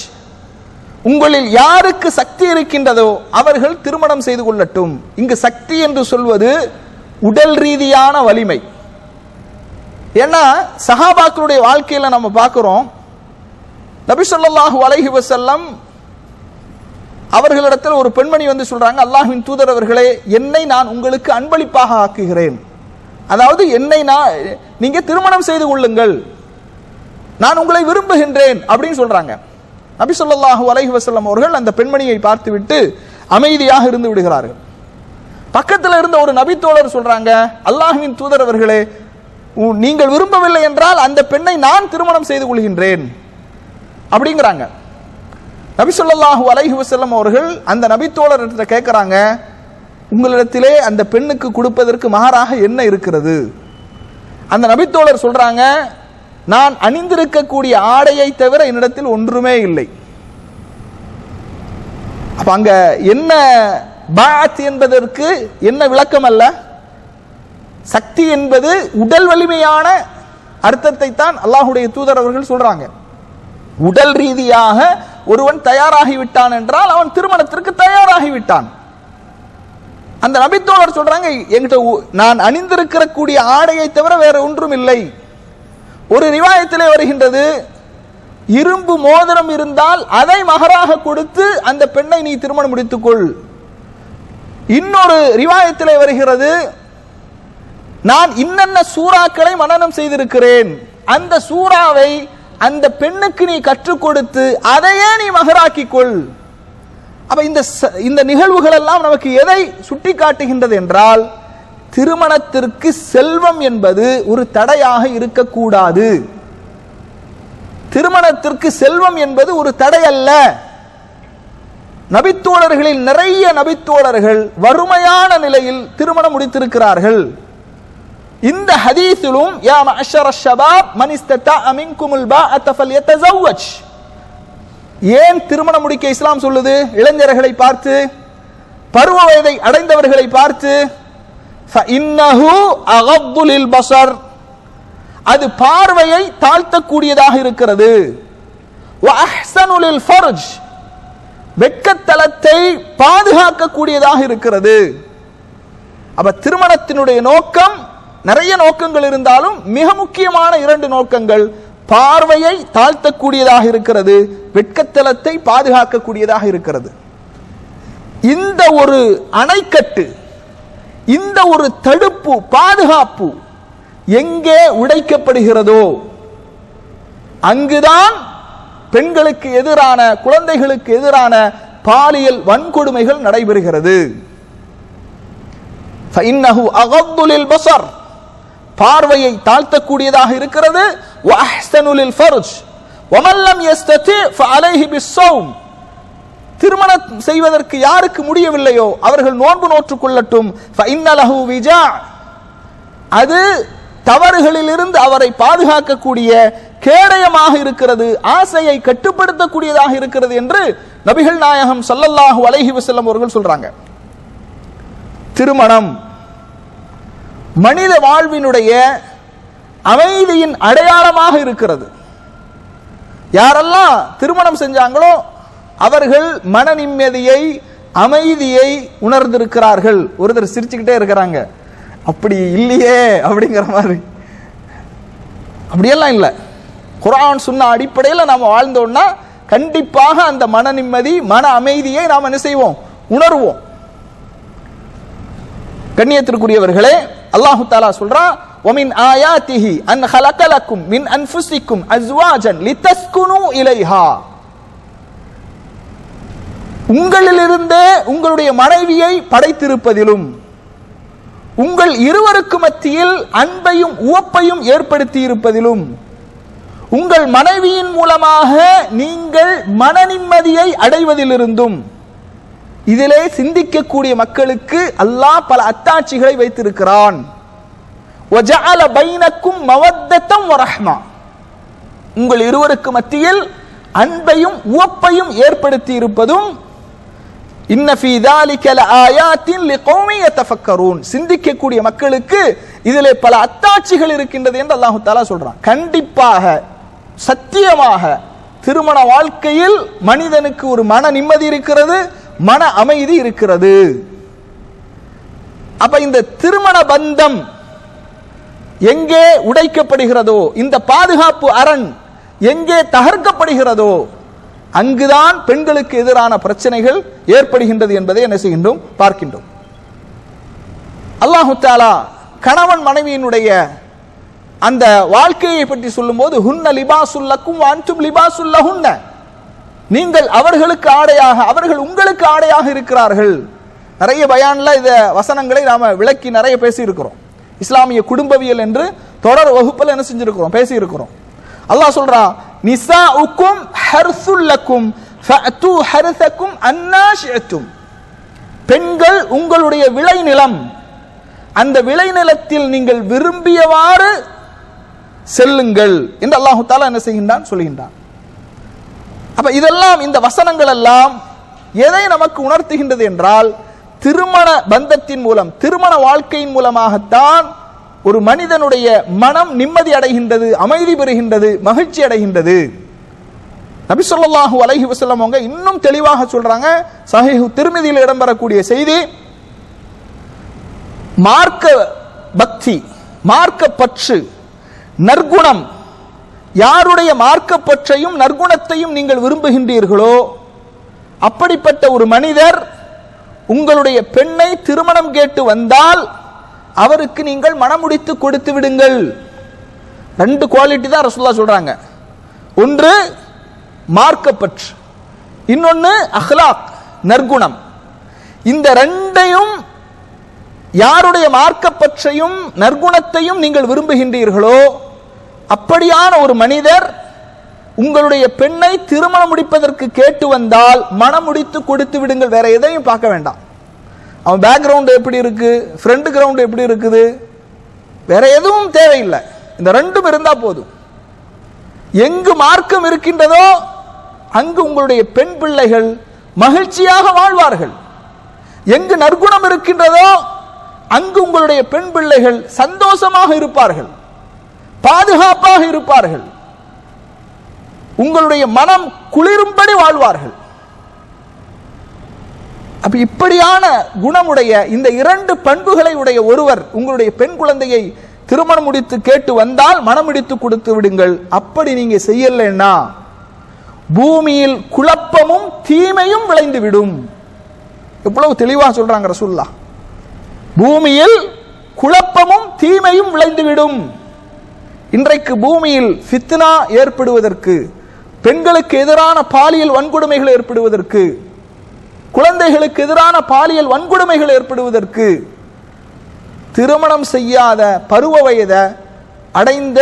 உங்களில் யாருக்கு சக்தி இருக்கின்றதோ அவர்கள் திருமணம் செய்து கொள்ளட்டும். இங்கு சக்தி என்று சொல்வது உடல் ரீதியான வலிமை. ஏன்னா சஹாபாக்களுடைய வாழ்க்கையில நம்ம பார்க்கிறோம், நபி ஸல்லல்லாஹு அலைஹி வஸல்லம் அவர்களிடத்தில் ஒரு பெண்மணி வந்து சொல்றாங்க, அல்லாஹ்வின் தூதர் அவர்களே, என்னை நான் உங்களுக்கு அன்பளிப்பாக ஆக்குகிறேன், அதாவது என்னை நீங்க திருமணம் செய்து கொள்ளுங்கள், நான் உங்களை விரும்புகின்றேன் அப்படின்னு சொல்றாங்க. நபி ஸல்லல்லாஹு அலைஹி வஸல்லம் அவர்கள் அந்த பெண்மணியை பார்த்துவிட்டு அமைதியாக இருந்து விடுகிறார்கள். பக்கத்தில் இருந்த ஒரு நபித்தோழர் சொல்றாங்க, அல்லாஹ்வின் தூதர் அவர்களே, நீங்கள் விரும்பவில்லை என்றால் அந்த பெண்ணை நான் திருமணம் செய்து கொள்கின்றேன் அப்படிங்கிறாங்க. நபி ஸல்லல்லாஹு அலைஹி வஸல்லம் அவர்கள் அந்த நபித்தோழர்கிட்ட கேட்கிறாங்க, உங்களிடத்திலே அந்த பெண்ணுக்கு கொடுப்பதற்கு மகராக என்ன இருக்கிறது? அந்த நபித்தோழர் சொல்றாங்க, நான் அணிந்திருக்கக்கூடிய ஆடையை தவிர என்னிடத்தில் ஒன்றுமே இல்லை. அப்ப அங்க என்ன பாத் என்பதற்கு என்ன விளக்கம் அல்ல, சக்தி என்பது உடல் வலிமையான அர்த்தத்தை தான் அல்லாஹ்வுடைய தூதர் அவர்கள் சொல்றாங்க. உடல் ரீதியாக ஒருவன் தயாராகிவிட்டான் என்றால் அவன் திருமணத்திற்கு தயாராகிவிட்டான். அந்த நபித்தோழர் சொல்றாங்க, என்கிட்ட நான் அணிந்திருக்கக்கூடிய ஆடையை தவிர வேற ஒன்றும் இல்லை. ஒரு ரிவாயத்திலே வருகின்றது, இரும்பு மோதிரம் இருந்தால் அதை மகராக கொடுத்து அந்த பெண்ணை நீ திருமணம் முடித்துக்கொள். இன்னொரு ரிவாயத்திலே வருகிறது, நான் இன்னென்ன சூறாக்களை மனனம் செய்திருக்கிறேன், அந்த சூறாவை அந்த பெண்ணுக்கு நீ கற்றுக் கொடுத்து அதையே நீ மகராக்கிக்கொள். அப்ப இந்த நிகழ்வுகள் எல்லாம் நமக்கு எதை சுட்டி காட்டுகின்றது என்றால், திருமணத்திற்கு செல்வம் என்பது ஒரு தடையாக இருக்கக்கூடாது. திருமணத்திற்கு செல்வம் என்பது ஒரு தடை அல்ல. நபித்தோழர்களில் நிறைய நபித்தோழர்கள் வறுமையான நிலையில் திருமணம் முடித்திருக்கிறார்கள். இந்த ஹதீஸிலும் யா மஅஷர ஷபாப் மன் இஸ்ததஅ மின்குமுல் பாஅத ஃபல்யதஸவ்வஜ், ஏன் திருமணம் முடிக்க இஸ்லாம் சொல்லுது? இளைஞர்களை பார்த்து, பருவ வயதை அடைந்தவர்களை பார்த்து, ஃபஇன்னஹு அகத்து லில் பஸர், அது பார்வையை தாழ்த்தக்கூடியதாக இருக்கிறது. வ அஹ்ஸனு லில் ஃபர்ஜ், வெட்கத்தலத்தை பாதுகாக்கக்கூடியதாக இருக்கிறது. அப்ப திருமணத்தினுடைய நோக்கம், நிறைய நோக்கங்கள் இருந்தாலும் மிக முக்கியமான இரண்டு நோக்கங்கள், பார்வையை தாழ்த்தக்கூடியதாக இருக்கிறது, வெட்கத்தலத்தை பாதுகாக்கக்கூடியதாக இருக்கிறது. இந்த ஒரு அணைக்கட்டு, இந்த ஒரு தடுப்பு பாதுகாப்பு எங்கே உடைக்கப்படுகிறதோ அங்குதான் பெண்களுக்கு எதிரான, குழந்தைகளுக்கு எதிரான பாலியல் வன்கொடுமைகள் நடைபெறுகிறது. ஃபஇன்னஹு அகத்து லில் பஸர், பார்வையை தாழ்த்தக்கூடியதாக இருக்கிறது. வ அஹ்ஸனு லில் ஃபர்ஜ் வ மன் லம் யஸ்ததி ஃபஅலைஹி பிஸ்ஸௌம், திருமணம் செய்வதற்கு யாருக்கு முடியவில்லையோ அவர்கள் நோன்பு நோற்றுக் கொள்ளட்டும். ஃபஇன்ன லஹு விஜா, அது தவறுகளிலிருந்து அவரை பாதுகாக்கக்கூடிய கேடயமாக இருக்கிறது, ஆசையை கட்டுப்படுத்தக்கூடியதாக இருக்கிறது என்று நபிகள் நாயகம் ஸல்லல்லாஹு அலைஹி வஸல்லம் அவர்கள் சொல்றாங்க. திருமணம் மனித வாழ்வினுடைய அமைதியின் அடையாளமாக இருக்கிறது. யாரெல்லாம் திருமணம் செஞ்சாங்களோ அவர்கள் மன நிம்மதியை, அமைதியை உணர்ந்திருக்கிறார்கள். ஒருத்தர் சிரிச்சுக்கிட்டே இருக்கிறாங்க, அப்படி இல்லையே அப்படிங்கிற மாதிரி. அப்படியெல்லாம் இல்லை. குர்ஆன் சொன்ன அடிப்படையில் நாம் வாழ்ந்தோம்னா கண்டிப்பாக அந்த மன நிம்மதி, மன அமைதியை நாம் என்ன செய்வோம்? உணர்வோம். கண்ணியத்திற்குரியவர்களே, அல்லாஹு தஆலா சொல்றான், وَمِنْ آيَاتِهِ أَنْ خَلَقَ لَكُم مِنْ أَنفُسِكُمْ أَزْوَاجًا لِتَسْكُنُوا إِلَيْهَا. உங்களிலிருந்தே உங்களுடைய மனைவியை படைத்திருப்பதிலும் உங்கள் இருவருக்கு மத்தியில் அன்பையும் உவப்பையும் ஏற்படுத்தி இருப்பதிலும் உங்கள் மனைவியின் மூலமாக நீங்கள் மன நிம்மதியை அடைவதிலிருந்தும் இதிலே சிந்திக்கக்கூடிய மக்களுக்கு அல்லாஹ் பல அத்தாட்சிகளை வைத்திருக்கிறான். وَجَعَلَ بَيْنَكُمْ مَوَدَّةً وَرَحْمَةً. உங்கள் இருவருக்கு மத்தியில் அன்பையும் உவப்பையும் ஏற்படுத்தி இருப்பதும் இன்ன ஃபீ ذَلِكَ لَآيَاتٍ لِقَوْمٍ يَتَفَكَّرُونَ. சிந்திக்கக்கூடிய மக்களுக்கு இதிலே பல அத்தாட்சிகள் இருக்கின்றது என்று அல்லாஹ் தஆலா சொல்றான். கண்டிப்பாக சத்தியமாக திருமண வாழ்க்கையில் மனிதனுக்கு ஒரு மன நிம்மதி இருக்கிறது, மன அமைதி இருக்கிறது. அப்ப இந்த திருமண பந்தம் எங்கே உடைக்கப்படுகிறதோ, இந்த பாதுகாப்பு அரண் எங்கே தகர்க்கப்படுகிறதோ, அங்குதான் பெண்களுக்கு எதிரான பிரச்சனைகள் ஏற்படுகின்றது என்பதை என்ன செய்கின்றோம்? பார்க்கின்றோம். அல்லாஹு தஆலா கணவன் மனைவியினுடைய அந்த வாழ்க்கையை பற்றி சொல்லும்போது, ஹுன்ன லிபாசுல் லக்கும் வ அன்தும் லிபாசுல் லஹுன்ன. நீங்கள் அவர்களுக்கு ஆடையாக, அவர்கள் உங்களுக்கு ஆடையாக இருக்கிறார்கள். நிறைய பயான்ல இந்த வசனங்களை நாம விளக்கி நிறைய பேசி இருக்கிறோம். இஸ்லாமிய குடும்பவியல் என்று தொடர் வகுப்பில் என்ன செஞ்சிருக்கிறோம்? பேசி இருக்கிறோம். அல்லாஹ் சொல்றான், நிசாஉக்கும் ஹர்சுல் லக்கும் ஃபஅது ஹர்ஸக்கும் அன்னா ஷிஅதும். பெண்கள் உங்களுடைய விளைநிலம், அந்த விளைநிலத்தில் நீங்கள் விரும்பியவாறு செல்லுங்கள் என்று அல்லாஹ் தஆலா என்ன செய்கின்றான்? சொல்கின்றான். அப்ப இதெல்லாம், இந்த வசனங்கள் எல்லாம் எதை நமக்கு உணர்த்துகின்றது என்றால், திருமண பந்தத்தின் மூலம், திருமண வாழ்க்கையின் மூலமாகத்தான் ஒரு மனிதனுடைய மனம் நிம்மதி அடைகின்றது, அமைதி பெறுகின்றது, மகிழ்ச்சி அடைகின்றது. நபி ஸல்லல்லாஹு அலைஹி வஸல்லம் அவங்க இன்னும் தெளிவாக சொல்றாங்க. சஹீஹ் திர்மிதியில் இடம்பெறக்கூடிய செய்தி, மார்க்க பக்தி, மார்க்க பற்று, நற்குணம், யாருடைய மார்க்க பற்றையும் நற்குணத்தையும் நீங்கள் விரும்புகின்றீர்களோ அப்படிப்பட்ட ஒரு மனிதர் உங்களுடைய பெண்ணை திருமணம் கேட்டு வந்தால் அவருக்கு நீங்கள் மனமுடித்து கொடுத்து விடுங்கள். ரெண்டு குவாலிட்டி தான் ரசூலுல்லாஹ் சொல்றாங்க. ஒன்று மார்க்கப்பற்று, இன்னொன்னு அஹ்லாக், நற்குணம். இந்த ரெண்டையும், யாருடைய மார்க்கப்பற்றையும் நற்குணத்தையும் நீங்கள் விரும்புகின்றீர்களோ அப்படியான ஒரு மனிதர் உங்களுடைய பெண்ணை திருமணம் முடிப்பதற்கு கேட்டு வந்தால் மனமுடித்து கொடுத்து விடுங்கள். வேற எதையும் பார்க்க வேண்டாம். அவன் பேக்ரவுண்ட் எப்படி இருக்கு, ஃப்ரண்ட் கிரவுண்ட் எப்படி இருக்குது, வேற எதுவும் தேவையில்லை. இந்த ரெண்டும் இருந்தா போதும். எங்கு மார்க்கம் இருக்கின்றதோ அங்கு உங்களுடைய பெண் பிள்ளைகள் மகிழ்ச்சியாக வாழ்வார்கள். எங்கு நற்குணம் இருக்கின்றதோ அங்கு உங்களுடைய பெண் பிள்ளைகள் சந்தோஷமாக இருப்பார்கள், பாதுகாப்பாக இருப்பார்கள், உங்களுடைய மனம் குளிரும்படி வாழ்வார்கள். அப்ப இப்படியான குணமுடைய இந்த இரண்டு பண்புகளை உடைய ஒருவர் உங்களுடைய பெண் குழந்தையை திருமணம் முடித்து கேட்டு வந்தால் மனமுடித்து கொடுத்து விடுங்கள். அப்படி நீங்க செய்யலைன்னா பூமியில் குழப்பமும் தீமையும் விளைந்து விடும். எவ்வளவு தெளிவாக சொல்றாங்க ரசூலுல்லாஹ். பூமியில் குழப்பமும் தீமையும் விளைந்துவிடும். இன்றைக்கு பூமியில் ஃபித்னா ஏற்படுவதற்கு, பெண்களுக்கு எதிரான பாலியல் வன்கொடுமைகள் ஏற்படுவதற்கு, குழந்தைகளுக்கு எதிரான பாலியல் வன்கொடுமைகள் ஏற்படுவதற்கு திருமணம் செய்யாத பருவ வயதை அடைந்த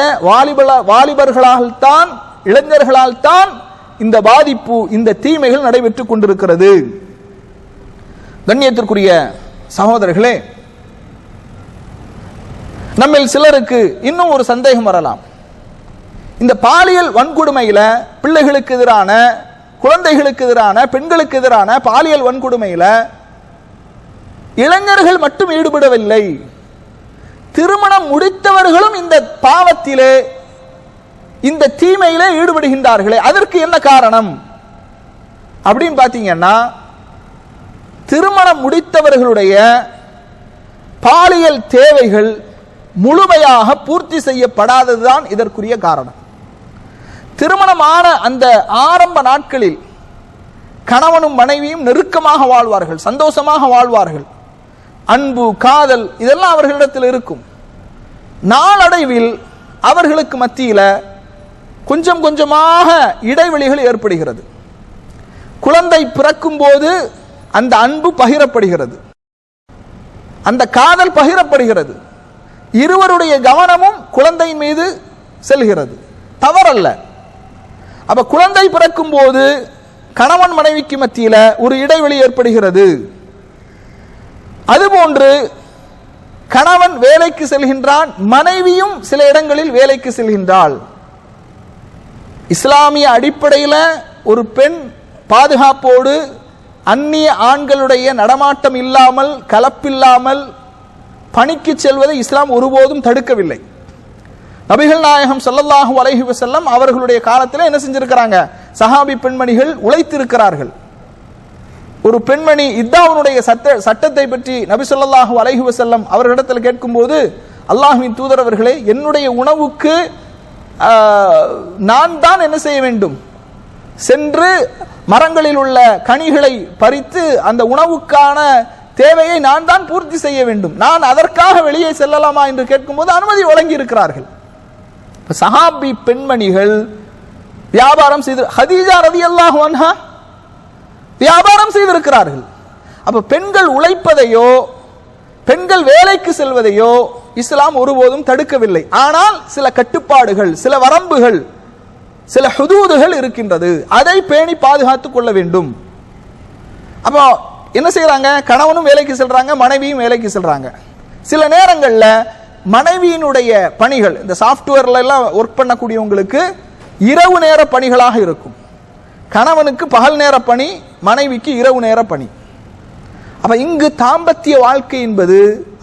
வாலிபர்களால்தான், இளைஞர்களால் தான் இந்த பாதிப்பு, இந்த தீமைகள் நடைபெற்றுக் கொண்டிருக்கிறது. கண்ணியத்திற்குரிய சகோதரர்களே, நம்மில் சிலருக்கு இன்னும் ஒரு சந்தேகம் வரலாம். இந்த பாலியல் வன்கொடுமையில, பிள்ளைகளுக்கு எதிரான, குழந்தைகளுக்கு எதிரான, பெண்களுக்கு எதிரான பாலியல் வன்கொடுமையில இளைஞர்கள் மட்டும் ஈடுபடவில்லை, திருமணம் முடித்தவர்களும் இந்த பாவத்திலே, இந்த தீமையிலே ஈடுபடுகின்றார்களே, அதற்கு என்ன காரணம் அப்படின்னு பாத்தீங்கன்னா, திருமணம் முடித்தவர்களுடைய பாலியல் தேவைகள் முழுமையாக பூர்த்தி செய்யப்படாததுதான் இதற்குரிய காரணம். திருமணமான அந்த ஆரம்ப நாட்களில் கணவனும் மனைவியும் நெருக்கமாக வாழ்வார்கள், சந்தோஷமாக வாழ்வார்கள், அன்பு காதல் இதெல்லாம் அவர்களிடத்தில் இருக்கும். நாளடைவில் அவர்களுக்கு மத்தியில் கொஞ்சம் கொஞ்சமாக இடைவெளிகள் ஏற்படுகிறது. குழந்தை பிறக்கும் போது அந்த அன்பு பகிரப்படுகிறது, அந்த காதல் பகிரப்படுகிறது, இருவருடைய கவனமும் குழந்தை மீது செல்கிறது, தவறல்ல. அப்ப குழந்தை பிறக்கும் போது கணவன் மனைவிக்கு மத்தியில் ஒரு இடைவெளி ஏற்படுகிறது. அதுபோன்று கணவன் வேலைக்கு செல்கின்றான், மனைவியும் சில இடங்களில் வேலைக்கு செல்கின்றாள். இஸ்லாமிய அடிப்படையில் ஒரு பெண் பாதுகாப்போடு அந்நிய ஆண்களுடைய நடமாட்டம் இல்லாமல் கலப்பில்லாமல் பணிக்கு செல்வதை இஸ்லாம் ஒருபோதும் தடுக்கவில்லை. நபிகள் நாயகம் ஸல்லல்லாஹு அலைஹி வஸல்லம் அவர்களுடைய காலத்தில் என்ன செஞ்சிருக்கிறாங்க? சஹாபி பெண்மணிகள் உழைத்திருக்கிறார்கள். ஒரு பெண்மணி இத்தாவுடைய சட்டத்தை பற்றி நபி ஸல்லல்லாஹு அலைஹி வஸல்லம் அவர்களிடத்தில் கேட்கும்போது, அல்லாஹ்வின் தூதர் அவர்களே, என்னுடைய உணவுக்கு நான் தான் என்ன செய்ய வேண்டும்? சென்று மரங்களில் உள்ள கனிகளை பறித்து அந்த உணவுக்கான தேவையை நான் தான் பூர்த்தி செய்ய வேண்டும், நான் அதற்காக வெளியே செல்லலாமா என்று கேட்கும்போது அனுமதி வழங்கி இருக்கிறார்கள். சஹாபி பெண்மணிகள் வியாபாரம் செய்து, ஹதீஜா ரலியல்லாஹு அன்ஹா வியாபாரம் செய்திருக்கிறார்கள். அப்ப பெண்கள் உழைப்பதையோ பெண்கள் வேலைக்கு செல்வதையோ இஸ்லாம் ஒருபோதும் தடுக்கவில்லை. ஆனால் சில கட்டுப்பாடுகள், சில வரம்புகள், சில ஹுதூதுகள் இருக்கின்றது, அதை பேணி பாதுகாத்துக் கொள்ள வேண்டும். அப்போ என்ன செய்யறாங்க? கணவனும் வேலைக்கு செல்றாங்க, மனைவியும் வேலைக்கு செல்றாங்க. சில நேரங்களில் மனைவியினுடைய பணிகள், இந்த சாஃப்ட்வேர்ல எல்லாம் ஒர்க் பண்ணக்கூடியவங்களுக்கு இரவு நேர பணிகளாக இருக்கும். கணவனுக்கு பகல் நேர பணி, மனைவிக்கு இரவு நேர பணி. அப்ப இங்கு தாம்பத்திய வாழ்க்கை என்பது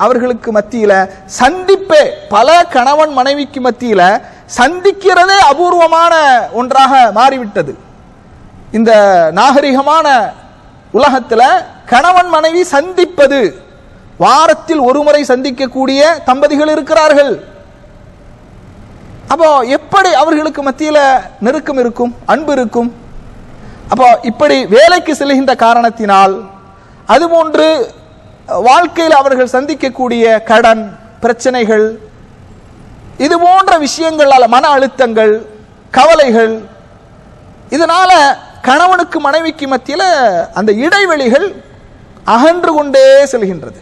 அவர்களுக்கு மத்தியில சந்திப்பே, பல கணவன் மனைவிக்கு மத்தியில சந்திக்கிறதே அபூர்வமான ஒன்றாக மாறிவிட்டது. இந்த நாகரிகமான உலகத்தில் கணவன் மனைவி சந்திப்பது, வாரத்தில் ஒரு முறை சந்திக்கக்கூடிய தம்பதிகள் இருக்கிறார்கள். அப்போ எப்படி அவர்களுக்கு மத்தியில் நெருக்கம் இருக்கும், அன்பு இருக்கும்? அப்போ இப்படி வேலைக்கு செல்கின்ற காரணத்தினால், அதுபோன்று வாழ்க்கையில் அவர்கள் சந்திக்கக்கூடிய கடன் பிரச்சனைகள், இது போன்ற விஷயங்களால் மன அழுத்தங்கள், கவலைகள், இதனால கணவனுக்கு மனைவிக்கு மத்தியில் அந்த இடைவெளிகள் அகன்று கொண்டே செல்கின்றது.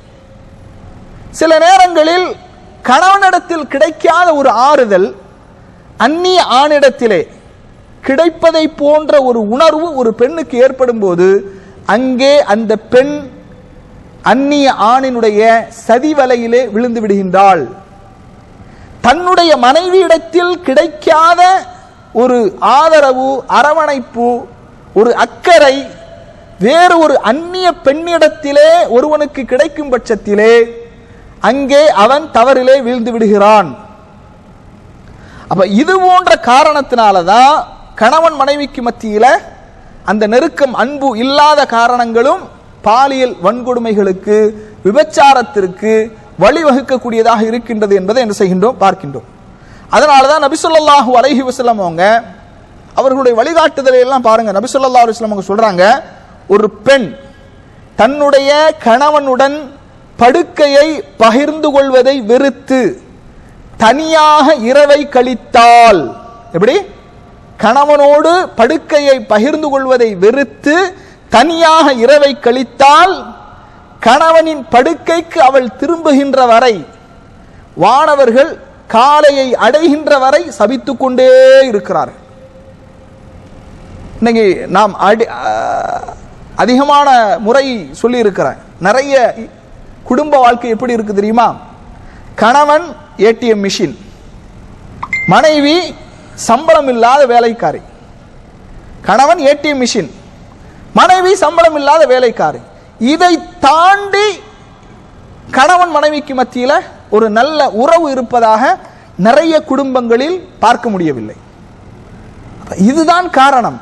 சில நேரங்களில் கணவனிடத்தில் கிடைக்காத ஒரு ஆறுதல் அந்நிய ஆணிடத்திலே கிடைப்பதை போன்ற ஒரு உணர்வு ஒரு பெண்ணுக்கு ஏற்படும் போது, அங்கே அந்த பெண் அந்நிய ஆணினுடைய சதிவலையிலே விழுந்து விடுகின்றாள். தன்னுடைய மனைவியிடத்தில் கிடைக்காத ஒரு ஆதரவு, அரவணைப்பு, ஒரு அக்கறை வேறு ஒரு அந்நிய பெண்ணிடத்திலே ஒருவனுக்கு கிடைக்கும் பட்சத்திலே அங்கே அவன் தவறிலே வீழ்ந்து விடுகிறான். அப்ப இது போன்ற காரணத்தினாலதான் கணவன் மனைவிக்கு மத்தியில அந்த நெருக்கம், அன்பு இல்லாத காரணங்களும் பாலியல் வன்கொடுமைகளுக்கு, விபச்சாரத்திற்கு வழிவகுக்கக்கூடியதாக இருக்கின்றது என்பதை என்ன செய்கின்றோம், பார்க்கின்றோம். அதனாலதான் நபி ஸல்லல்லாஹு அலைஹி வஸல்லம் அவங்க அவர்களுடைய வழிகாட்டுதலை எல்லாம் பாருங்க. நபி ஸல்லல்லாஹு அலைஹி வஸல்லம் அவங்க சொல்றாங்க, ஒரு பெண் தன்னுடைய கணவனுடன் படுக்கையை பகிர்ந்து கொள்வதை வெறுத்து தனியாக இரவை கழித்தால், எப்படி? கணவனோடு படுக்கையை பகிர்ந்து கொள்வதை வெறுத்து தனியாக இரவை கழித்தால், கணவனின் படுக்கைக்கு அவள் திரும்புகின்ற வரை, வானவர்கள் காலையை அடைகின்ற வரை சபித்துக் கொண்டே இருக்கிறார்கள். இன்னைக்கு நாம் அதிகமான முறை சொல்லி இருக்கிறேன். நிறைய குடும்ப வாழ்க்கை எப்படி இருக்கு தெரியுமா? கணவன் ஏடிஎம் மிஷின், மனைவி சம்பளம் இல்லாத வேலைக்காரி. கணவன் ஏடிஎம் மிஷின், மனைவி சம்பளம் இல்லாத வேலைக்காரி. இதை தாண்டி கணவன் மனைவிக்கு மத்தியில் ஒரு நல்ல உறவு இருப்பதாக நிறைய குடும்பங்களில் பார்க்க முடியவில்லை. இதுதான் காரணம்.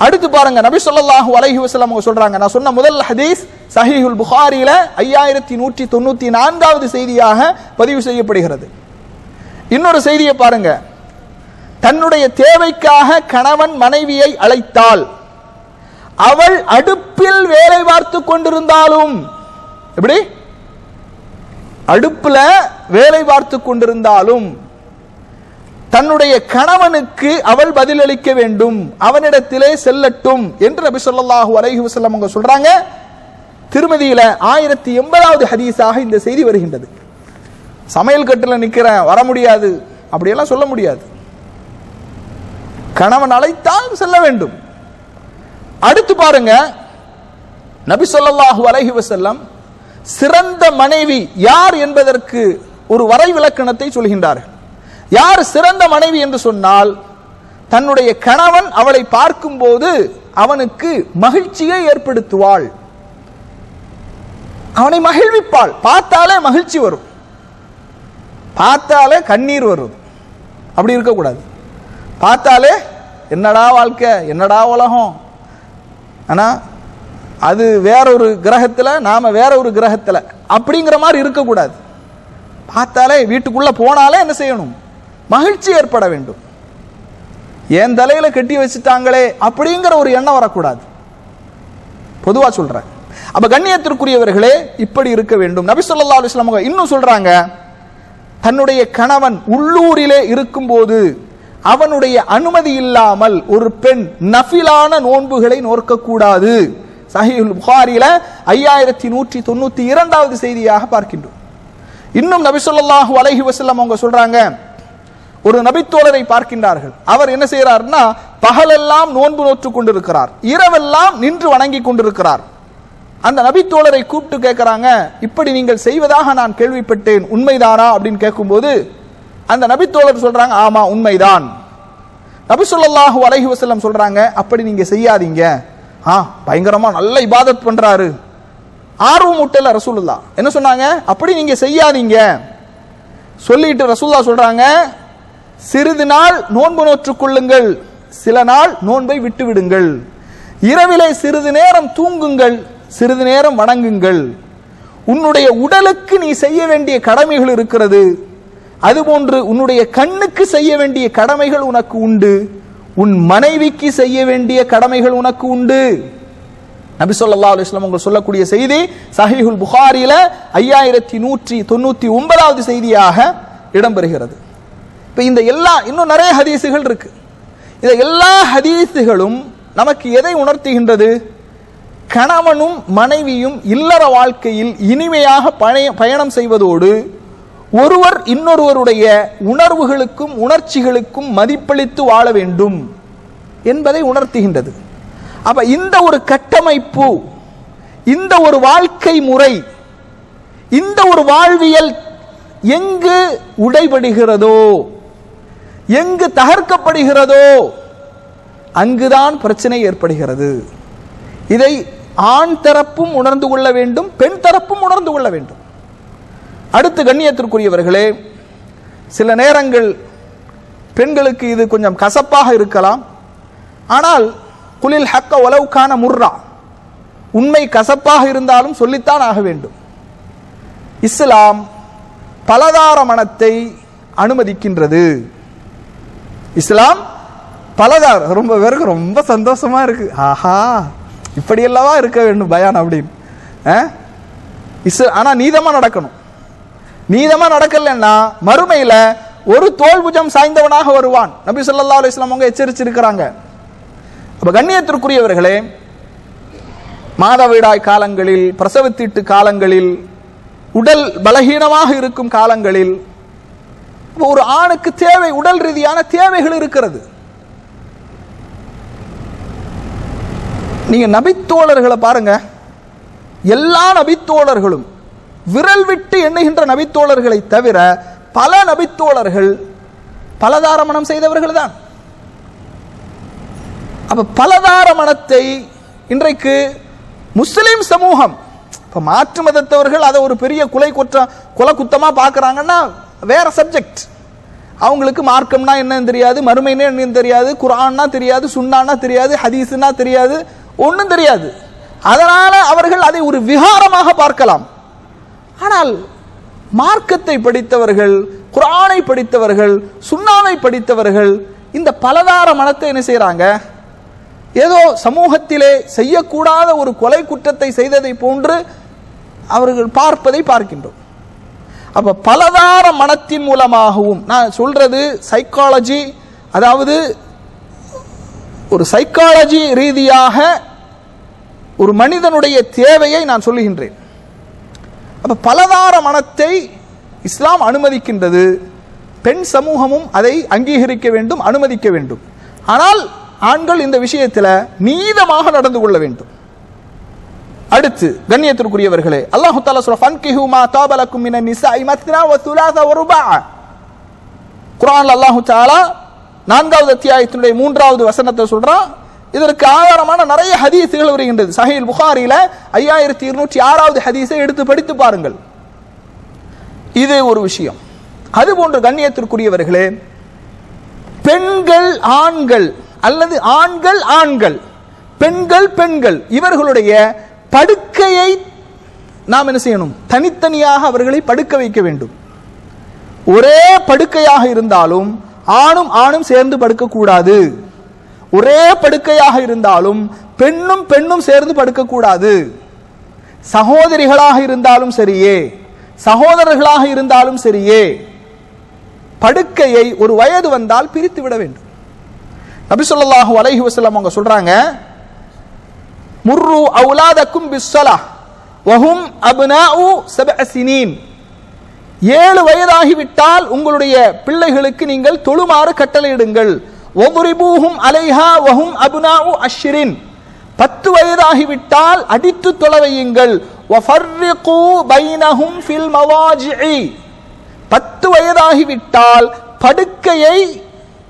அடுத்து பாருங்க, நபி ஸல்லல்லாஹு அலைஹி வஸல்லம் அவங்க சொல்றாங்க, நான் சொன்ன முதல் ஹதீஸ் சஹீஹுல் புகாரியில 5194வது செய்தியாக பதிவு செய்யப்படுகிறது. இன்னொரு செய்தியை பாருங்க, தன்னுடைய தேவைக்காக கணவன் மனைவியை அழைத்தால் அவள் அடுப்பில் வேலை பார்த்து கொண்டிருந்தாலும், எப்படி அடுப்புல வேலை பார்த்து கொண்டிருந்தாலும் தன்னுடைய கணவனுக்கு அவள் பதிலளிக்க வேண்டும், அவனிடத்திலே செல்லட்டும் என்று நபி ஸல்லல்லாஹு அலைஹி வஸல்லம் அவங்க சொல்றாங்க. திருமதியில 1080வது ஹதீஸாக இந்த செய்தி வருகின்றது. சமையல் கட்டில் நிக்கிறேன் வர முடியாது அப்படியெல்லாம் சொல்ல முடியாது. கணவன் அழைத்தால் செல்ல வேண்டும். அடுத்து பாருங்க, நபி ஸல்லல்லாஹு அலைஹி வஸல்லம் சிறந்த மனைவி யார் என்பதற்கு ஒரு வரை விளக்கணத்தை சொல்கின்றார்கள். யார் சிறந்த மனைவி என்று சொன்னால், தன்னுடைய கணவன் அவளை பார்க்கும்போது அவனுக்கு மகிழ்ச்சியை ஏற்படுத்துவாள், அவனை மகிழ்விப்பாள். பார்த்தாலே மகிழ்ச்சி வரும், பார்த்தாலே கண்ணீர் வரும், அப்படி இருக்கக்கூடாது. பார்த்தாலே என்னடா வாழ்க்கை, என்னடா உலகம், ஆனா அது வேறொரு கிரகத்துல நாம வேற ஒரு கிரகத்துல அப்படிங்கிற மாதிரி இருக்கக்கூடாது. பார்த்தாலே வீட்டுக்குள்ள போனாலே என்ன செய்யணும், மகிழ்ச்சி ஏற்பட வேண்டும். என் தலையில கட்டி வச்சுட்டாங்களே அப்படிங்கிற ஒரு எண்ணம் வரக்கூடாது. பொதுவா சொல்றேன். அப்ப கண்ணியத்திற்குரியவர்களே இப்படி இருக்க வேண்டும். நபி ஸல்லல்லாஹு அலைஹி வஸல்லம் இன்னும் சொல்றாங்க, தன்னுடைய கணவன் உள்ளூரிலே இருக்கும்போது அவனுடைய அனுமதி இல்லாமல் ஒரு பெண் நஃபிலான நோன்புகளை நோற்கக்கூடாது. சஹீஹுல் புகாரியில 5192வது செய்தியாக பார்க்கின்றோம். இன்னும் நபி ஸல்லல்லாஹு அலைஹி வஸல்லம் அவங்க சொல்றாங்க, ஒரு நபித்தோழரை பார்க்கின்றார்கள். அவர் என்ன செய்யறாருன்னா, பகலெல்லாம் நோன்பு நோற்று கொண்டிருக்கிறார், இரவெல்லாம் நின்று வணங்கி கொண்டிருக்கிறார். அந்த நபித்தோழரை கூப்பிட்டு கேட்கிறாங்க, இப்படி நீங்கள் செய்வதாக நான் கேள்விப்பட்டேன், உண்மைதானா அப்படின்னு கேட்கும்போது அந்த நபித்தோழர் சொல்றாங்க, ஆமா உண்மைதான். நபி ஸல்லல்லாஹு அலைஹி வஸல்லம் சொல்றாங்க, அப்படி நீங்க செய்யாதீங்க, பயங்கரமா நல்ல இபாதத் பண்றாரு, ஆர்வம் ஊட்டல ரசூலுல்லாஹ். என்ன சொன்னாங்க, அப்படி நீங்க செய்யாதீங்க. சொல்லிட்டு ரசூலுல்லாஹ் சொல்றாங்க, சிறிது நாள் நோன்பு நோற்றுக் கொள்ளுங்கள், சில நாள் நோன்பை விட்டு விடுங்கள், இரவிலே சிறிது நேரம் தூங்குங்கள், சிறிது நேரம் வணங்குங்கள். உன்னுடைய உடலுக்கு நீ செய்ய வேண்டிய கடமைகள் இருக்கிறது, அதுபோன்று உன்னுடைய கண்ணுக்கு செய்ய வேண்டிய கடமைகள் உனக்கு உண்டு, உன் மனைவிக்கு செய்ய வேண்டிய கடமைகள் உனக்கு உண்டு. நபி ஸல்லல்லாஹு அலைஹி வஸல்லம் அவங்க சொல்லக்கூடிய செய்தி சஹீஹுல் புகாரியில 5199வது செய்தியாக இடம்பெறுகிறது. இப்ப இந்த இன்னும் நிறைய ஹதீசுகள் இருக்கு. இந்த எல்லா ஹதீசுகளும் நமக்கு எதை உணர்த்துகின்றது? கணவனும் மனைவியும் இல்லற வாழ்க்கையில் இனிமையாக பயணம் செய்வதோடு ஒருவர் இன்னொருவருடைய உணர்வுகளுக்கும் உணர்ச்சிகளுக்கும் மதிப்பளித்து வாழ வேண்டும் என்பதை உணர்த்துகின்றது. அப்ப இந்த ஒரு கட்டமைப்பு, இந்த ஒரு வாழ்க்கை முறை, இந்த ஒரு வாழ்வியல் எங்கு உடைபடுகிறதோ, எங்கு தகர்க்கப்படுகிறதோ அங்குதான் பிரச்சனை ஏற்படுகிறது. இதை ஆண் தரப்பும் உணர்ந்து கொள்ள வேண்டும், பெண் தரப்பும் உணர்ந்து கொள்ள வேண்டும். அடுத்து கண்ணியத்திற்குரியவர்களே, சில நேரங்கள் பெண்களுக்கு இது கொஞ்சம் கசப்பாக இருக்கலாம். ஆனால் குலில் ஹக்க ஒலவுக்கான முர்ரா, உண்மை கசப்பாக இருந்தாலும் சொல்லித்தான் ஆக வேண்டும். இஸ்லாம் பலதார மணத்தை அனுமதிக்கின்றது. இஸ்லாம் பலதார, ரொம்ப பேருக்கு ரொம்ப சந்தோஷமா இருக்கு, ஆஹா இப்படியெல்லவா இருக்க வேண்டும் பயான் அப்படின்னு. ஆனா நீதமா நடக்கணும். நீதமா நடக்கலன்னா மறுமையில ஒரு தோல்புஜம் சாய்ந்தவனாக வருவான். நபி ஸல்லல்லாஹு அலைஹி வஸல்லம் அவங்க எச்சரிச்சிருக்கிறாங்க. அப்ப கண்ணியத்திற்குரியவர்களே, மாதவிடாய் காலங்களில், பிரசவத்தீட்டு காலங்களில், உடல் பலகீனமாக இருக்கும் காலங்களில் ஒரு ஆணுக்கு தேவை, உடல் ரீதியான தேவைகள் இருக்கிறது. நீங்க நபித்தோழர்களை பாருங்க, எல்லா நபித்தோழர்களும் விரல் விட்டு எண்ணுகின்ற நபித்தோழர்களை தவிர பல நபித்தோழர்கள் பலதார மணம் செய்தவர்கள் தான். அப்ப பலதார மணத்தை இன்றைக்கு முஸ்லிம் சமூகம், இப்ப மாற்று மதத்தவர்கள் அதை ஒரு பெரிய குலை குத்தமா பார்க்கறாங்கன்னா வேற சப்ஜெக்ட். அவங்களுக்கு மார்க்கம்னா என்னன்னு தெரியாது, மறுமைன்னா என்னன்னு தெரியாது, குர்ஆன்னா தெரியாது, சுன்னான்னா தெரியாது, ஹதீஸ்னா தெரியாது, ஒன்றும் தெரியாது. அதனால அவர்கள் அதை ஒரு விகாரமாக பார்க்கலாம். ஆனால் மார்க்கத்தை படித்தவர்கள், குர்ஆனை படித்தவர்கள், சுன்னாவை படித்தவர்கள் இந்த பலதார மனத்தை என்ன செய்யறாங்க? ஏதோ சமூகத்திலே செய்யக்கூடாத ஒரு கொலை குற்றத்தை செய்ததை போன்று அவர்கள் பார்ப்பதை பார்க்கின்றோம். அப்ப பலதார மனத்தின் மூலமாகவும், நான் சொல்றது சைக்காலஜி, அதாவது ஒரு சைக்காலஜி ரீதியாக ஒரு மனிதனுடைய தேவையை நான் சொல்லுகின்றேன். அப்ப பலதார மனத்தை இஸ்லாம் அனுமதிக்கின்றது. பெண் சமூகமும் அதை அங்கீகரிக்க வேண்டும், அனுமதிக்க வேண்டும். ஆனால் ஆண்கள் இந்த விஷயத்தில் நீதமாக நடந்து கொள்ள வேண்டும். அடுத்து கண்ணியத்திற்குரியவர்களே, அல்லாஹ் தஆலா சூரா ஃபன்கிஹு மா தாப லக்கும் மினன் நிசாஇ மத்னா வ சுலாஸ வ ருபா, குர்ஆன்ல அல்லாஹ் தஆலா 4வது அத்தியாயத்தினுடைய 3வது வசனத்தை சொல்றான். இதற்கு ஆதாரமான நிறைய ஹதீஸ்கள் வருகின்றது. சஹீஹ் புகாரில 5206வது ஹதீஸை எடுத்து படித்து பாருங்கள். இது ஒரு விஷயம். அதுபோன்று கண்ணியத்திற்குரியவர்களே, பெண்கள் ஆண்கள் அல்லது ஆண்கள் ஆண்கள், பெண்கள் பெண்கள், இவர்களுடைய படுக்கையை நாம் என்ன செய்யணும்? தனித்தனியாக அவர்களை படுக்க வைக்க வேண்டும். ஒரே படுக்கையாக இருந்தாலும் ஆணும் ஆணும் சேர்ந்து படுக்க கூடாது. ஒரே படுக்கையாக இருந்தாலும் பெண்ணும் பெண்ணும் சேர்ந்து படுக்க கூடாது. சகோதரிகளாக இருந்தாலும் சரியே, சகோதரர்களாக இருந்தாலும் சரியே, படுக்கையை ஒரு வயது வந்தால் பிரித்து விட வேண்டும். நபி ஸல்லல்லாஹு அலைஹி வஸல்லம் அவங்க சொல்றாங்க, முர்ரு அவுலாதக்கும் பிஸ்ஸலாஹ் வஹும் அப்னாஉ 7 சினீன், 7 வயதாகிவிட்டால் உங்களுடைய பிள்ளைகளுக்கு நீங்கள் தொழுமாறு கட்டளையிடுங்கள். வதுரிபூஹும் அலைஹா வஹும் அப்னாஉ 10, 10 வயதாகிவிட்டால் அடித்து தொலை வையுங்கள். வஃபர்ரிகு பைனஹும் ஃபில் மவாஜிஇ, 10 வயதாகிவிட்டால் படுக்கையை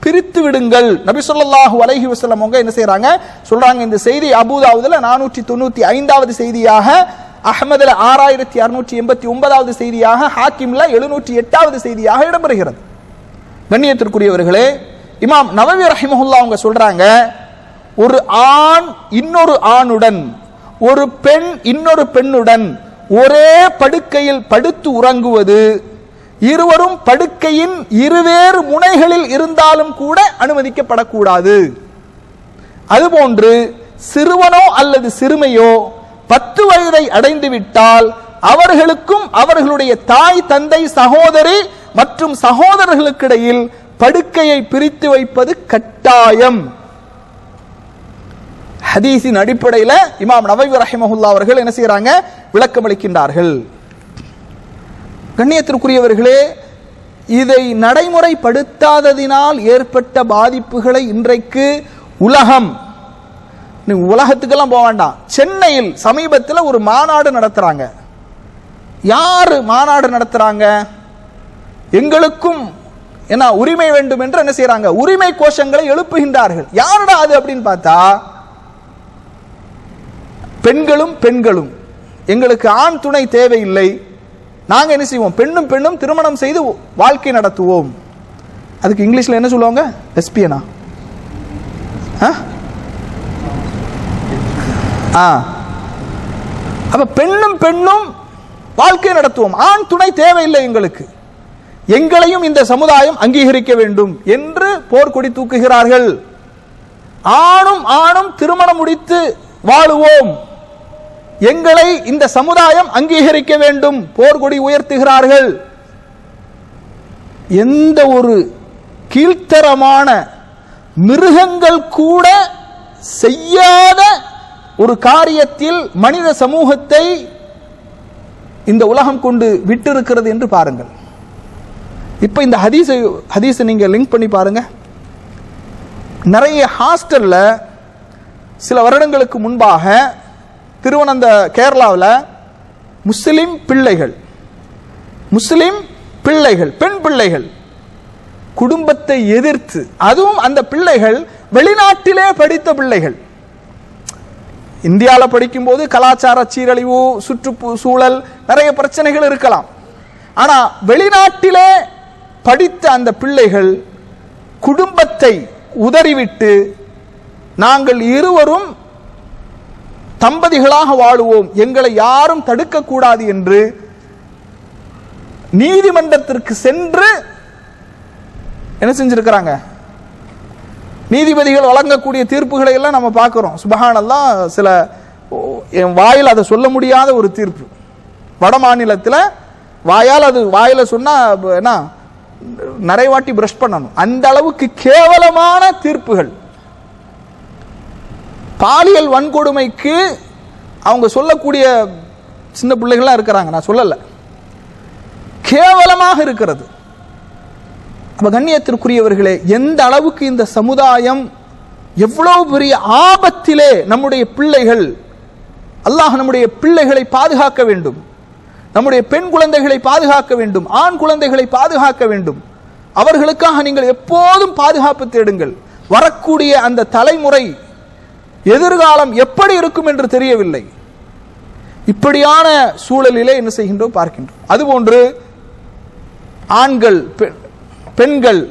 பிரித்து விடுங்கள். நபி ஸல்லல்லாஹு அலைஹி வஸல்லம் அவங்க என்ன செய்றாங்க? சொல்றாங்க. இந்த செய்தி அபூதாவுதுல 495வது செய்தியாக, அஹ்மதுல 6689வது செய்தியாக, ஹாக்கிம்ல 708வது செய்தியாக இடம்பெறுகிறது. கண்ணியத்திற்குரியவர்களே, இமாம் நவவி ரஹிமஹுல்லாஹ் அவங்க சொல்றாங்க, ஒரு ஆண் இன்னொரு ஆணுடன், ஒரு பெண் இன்னொரு பெண்ணுடன் ஒரே படுக்கையில் படுத்து உறங்குவது இருவரும் படுக்கையின் இருவேறு முனைகளில் இருந்தாலும் கூட அனுமதிக்கப்படக்கூடாது. அதுபோன்று சிறுவனோ அல்லது சிறுமையோ 10 வயதை அடைந்து விட்டால் அவர்களுக்கும் அவர்களுடைய தாய் தந்தை சகோதரி மற்றும் சகோதரர்களுக்கிடையில் படுக்கையை பிரித்து வைப்பது கட்டாயம். ஹதீஸின் அடிப்படையில் இமாம் நவவி ரஹிமஹுல்லாஹ் அவர்கள் என்ன செய்யறாங்க? விளக்கம் அளிக்கின்றார்கள். கண்ணியத்திற்குரியவர்களே, இதை நடைமுறைப்படுத்தாததினால் ஏற்பட்ட பாதிப்புகளை இன்றைக்கு உலகத்துக்கெல்லாம் போக வேண்டாம், சென்னையில் சமீபத்தில் ஒரு மாநாடு நடத்துறாங்க. யாரு மாநாடு நடத்துறாங்க? எங்களுக்கும் என்ன உரிமை வேண்டும் என்று என்ன செய்யறாங்க? உரிமை கோஷங்களை எழுப்புகின்றார்கள். யாருடா அது அப்படின்னு பார்த்தா, பெண்களும் பெண்களும், எங்களுக்கு ஆண் துணை தேவையில்லை, நாங்க என்ன செய்வோம்? பெண்ணும் பெண்ணும் திருமணம் செய்து வாழ்க்கை நடத்துவோம். அதுக்கு இங்கிலீஷ்ல என்ன சொல்லுவாங்க? லெஸ்பியனா? அப்ப பெண்ணும் பெண்ணும் வாழ்க்கை நடத்துவோம், ஆண் துணை தேவையில்லை எங்களுக்கு, எங்களையும் இந்த சமுதாயம் அங்கீகரிக்க வேண்டும் என்று போர்க்கொடி தூக்குகிறார்கள். ஆணும் ஆணும் திருமணம் முடித்து வாழுவோம், எங்களை இந்த சமுதாயம் அங்கீகரிக்க வேண்டும், போர்க்கொடி உயர்த்துகிறார்கள். எந்த ஒரு கீழ்த்தரமான மிருகங்கள் கூட செய்யாத ஒரு காரியத்தில் மனித சமூகத்தை இந்த உலகம் கொண்டு விட்டிருக்கிறது என்று பாருங்கள். இப்ப இந்த ஹதீஸை நீங்க லிங்க் பண்ணி பாருங்க. நிறைய ஹாஸ்டல்ல சில வருடங்களுக்கு முன்பாக கேரளாவில் முஸ்லிம் பிள்ளைகள் பெண் பிள்ளைகள் குடும்பத்தை எதிர்த்து, அதுவும் அந்த பிள்ளைகள் வெளிநாட்டிலே படித்த பிள்ளைகள், இந்தியாவில் படிக்கும் போது கலாச்சார சீரழிவு, சுற்றுச்சூழல், நிறைய பிரச்சனைகள் இருக்கலாம். ஆனா வெளிநாட்டிலே படித்த அந்த பிள்ளைகள் குடும்பத்தை உதறிவிட்டு நாங்கள் இருவரும் தம்பதிகளாக வாழுவோம், எங்களை யாரும் தடுக்கக்கூடாது என்று நீதிமன்றத்திற்கு சென்று என்ன செஞ்சிருக்கிறாங்க? நீதிபதிகள் வழங்கக்கூடிய தீர்ப்புகளை எல்லாம் நம்ம பார்க்கிறோம். சுபஹானல்லாஹ், சில என் வாயில் அதை சொல்ல முடியாத ஒரு தீர்ப்பு. வட மாநிலத்தில் வாயால் அது வாயில சொன்னா என்ன நிறைவாட்டி பிரஷ் பண்ணணும், அந்த அளவுக்கு கேவலமான தீர்ப்புகள். பாலியல் வன்கொடுமைக்கு அவங்க சொல்லக்கூடிய சின்ன பிள்ளைகள்லாம் இருக்கிறாங்க, நான் சொல்லல, கேவலமாக இருக்கிறது. அப்ப கண்ணியத்திற்குரியவர்களே, எந்த அளவுக்கு இந்த சமுதாயம் எவ்வளவு பெரிய ஆபத்திலே நம்முடைய பிள்ளைகள், அல்லாஹ் நம்முடைய பிள்ளைகளை பாதுகாக்க வேண்டும், நம்முடைய பெண் குழந்தைகளை பாதுகாக்க வேண்டும், ஆண் குழந்தைகளை பாதுகாக்க வேண்டும். அவர்களுக்காக நீங்கள் எப்போதும் பாதுகாப்பு தேடுங்கள். வரக்கூடிய அந்த தலைமுறை எதிர்காலம் எப்படி இருக்கும் என்று தெரியவில்லை. இப்படியான சூழலிலே என்ன செய்கின்றோம் பார்க்கின்றோம். அதுபோன்று ஆண்கள் பெண்கள்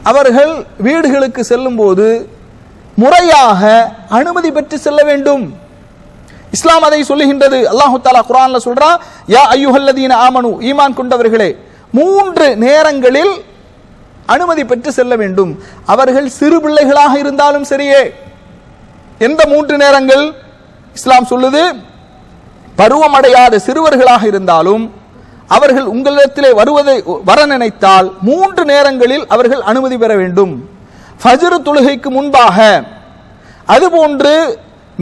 அவர்கள் வீடுகளுக்கு செல்லும் போது முறையாக அனுமதி பெற்று செல்ல வேண்டும். இஸ்லாம் அதை சொல்லுகின்றது. அல்லாஹ் தஆலா குர்ஆன்ல சொல்றா, யா அய்யுஹல்லதீன ஆமனு, ஈமான் கொண்டவர்களே, 3 நேரங்களில் அனுமதி பெற்று செல்ல வேண்டும். அவர்கள் சிறு பிள்ளைகளாக இருந்தாலும் சரியே. எந்த 3 நேரங்கள் இஸ்லாம் சொல்லுது? பருவமடையாத சிறுவர்களாக இருந்தாலும் அவர்கள் உங்களிடத்திலே வர நினைத்தால் 3 நேரங்களில் அவர்கள் அனுமதி பெற வேண்டும். ஃபஜ்ர் தொழுகைக்கு முன்பாக, அதுபோன்று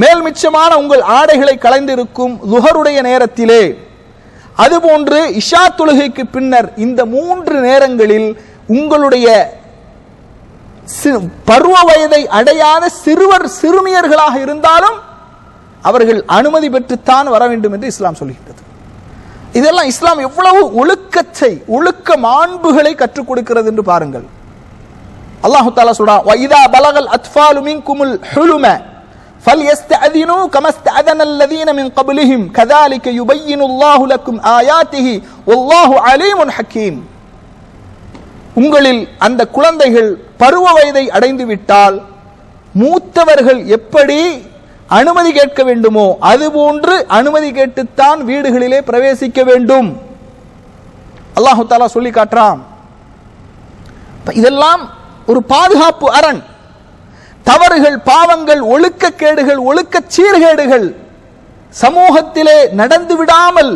மேல் மிச்சமான உங்கள் ஆடைகளை களைந்திருக்கும் லுஹருடைய நேரத்திலே, அதுபோன்று இஷா தொழுகைக்கு பின்னர். இந்த 3 நேரங்களில் உங்களுடைய பருவ வயதை அடையாத சிறுமியர்களாக இருந்தாலும் அவர்கள் அனுமதி பெற்றுத்தான் வர வேண்டும் என்று இஸ்லாம் சொல்கிறது. இதெல்லாம் இஸ்லாம் எவ்வளவு ஒழுக்க மாண்புகளை கற்றுக் கொடுக்கிறது என்று பாருங்கள். அல்லாஹ் தஆலா சொல்றான், வஇதா பலகல் அத்ஃபாலு மின்குமுல் ஹுலும ஃபல்யஸ்தஅதினு கமஸ்தஅதன அல்லதீன மின் கப்லிஹிம் கذلك யுபய்யினுல்லாஹு லக்கும் ஆயாத்திஹி வல்லாஹு அலீமுன் ஹக்கீம். உங்களில் அந்த குழந்தைகள் பருவ வயதை அடைந்து விட்டால் மூத்தவர்கள் எப்படி அனுமதி கேட்க வேண்டுமோ அதுபோன்று அனுமதி கேட்டுத்தான் வீடுகளிலே பிரவேசிக்க வேண்டும். அல்லாஹ் தஆலா சொல்லி காட்டுறான். இதெல்லாம் ஒரு பாதுகாப்பு அரண். தவறுகள், பாவங்கள், ஒழுக்கக்கேடுகள், ஒழுக்க சீர்கேடுகள் சமூகத்திலே நடந்து விடாமல்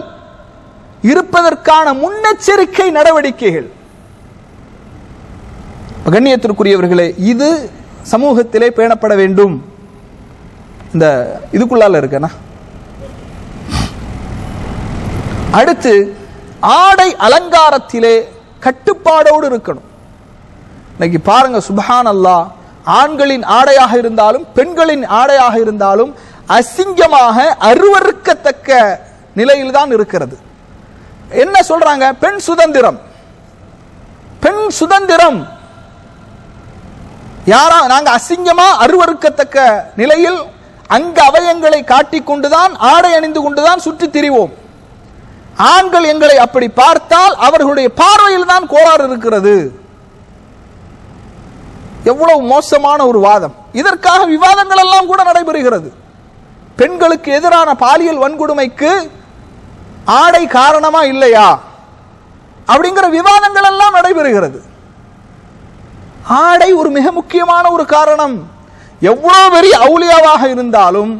இருப்பதற்கான முன்னெச்சரிக்கை நடவடிக்கைகள். கண்ணியத்திற்குரியவர்களே, இது சமூகத்திலே பேணப்பட வேண்டும். இந்த இதுக்குள்ளால இருக்கனா. அடுத்து, ஆடை அலங்காரத்திலே கட்டுப்பாடோடு இருக்கணும். இன்னைக்கு பாருங்க, சுப்ஹானல்லாஹ், ஆண்களின் ஆடையாக இருந்தாலும் பெண்களின் ஆடையாக இருந்தாலும் அசிங்கமாக அருவருக்கத்தக்க நிலையில் தான் இருக்கிறது. என்ன சொல்றாங்க? பெண் சுதந்திரம், பெண் சுதந்திரம். யாரா நாங்க அசிங்கமா அருவருக்கத்தக்க நிலையில் அங்க அவயங்களை காட்டிக்கொண்டுதான் ஆடை அணிந்து கொண்டுதான் சுற்றி திரிவோம். ஆண்கள் எங்களை அப்படி பார்த்தால் அவர்களுடைய பார்வையில் தான் கோளாறு இருக்கிறது. எவ்வளவு மோசமான ஒரு வாதம். இதற்காக விவாதங்கள் எல்லாம் கூட நடைபெறுகிறது. பெண்களுக்கு எதிரான பாலியல் வன்கொடுமைக்கு ஆடை காரணமா இல்லையா அப்படிங்கிற விவாதங்கள் எல்லாம் நடைபெறுகிறது. ஆடை ஒரு மிக முக்கியமான ஒரு காரணம். எவ்வளவு பெரிய அவுலியாவாக இருந்தாலும்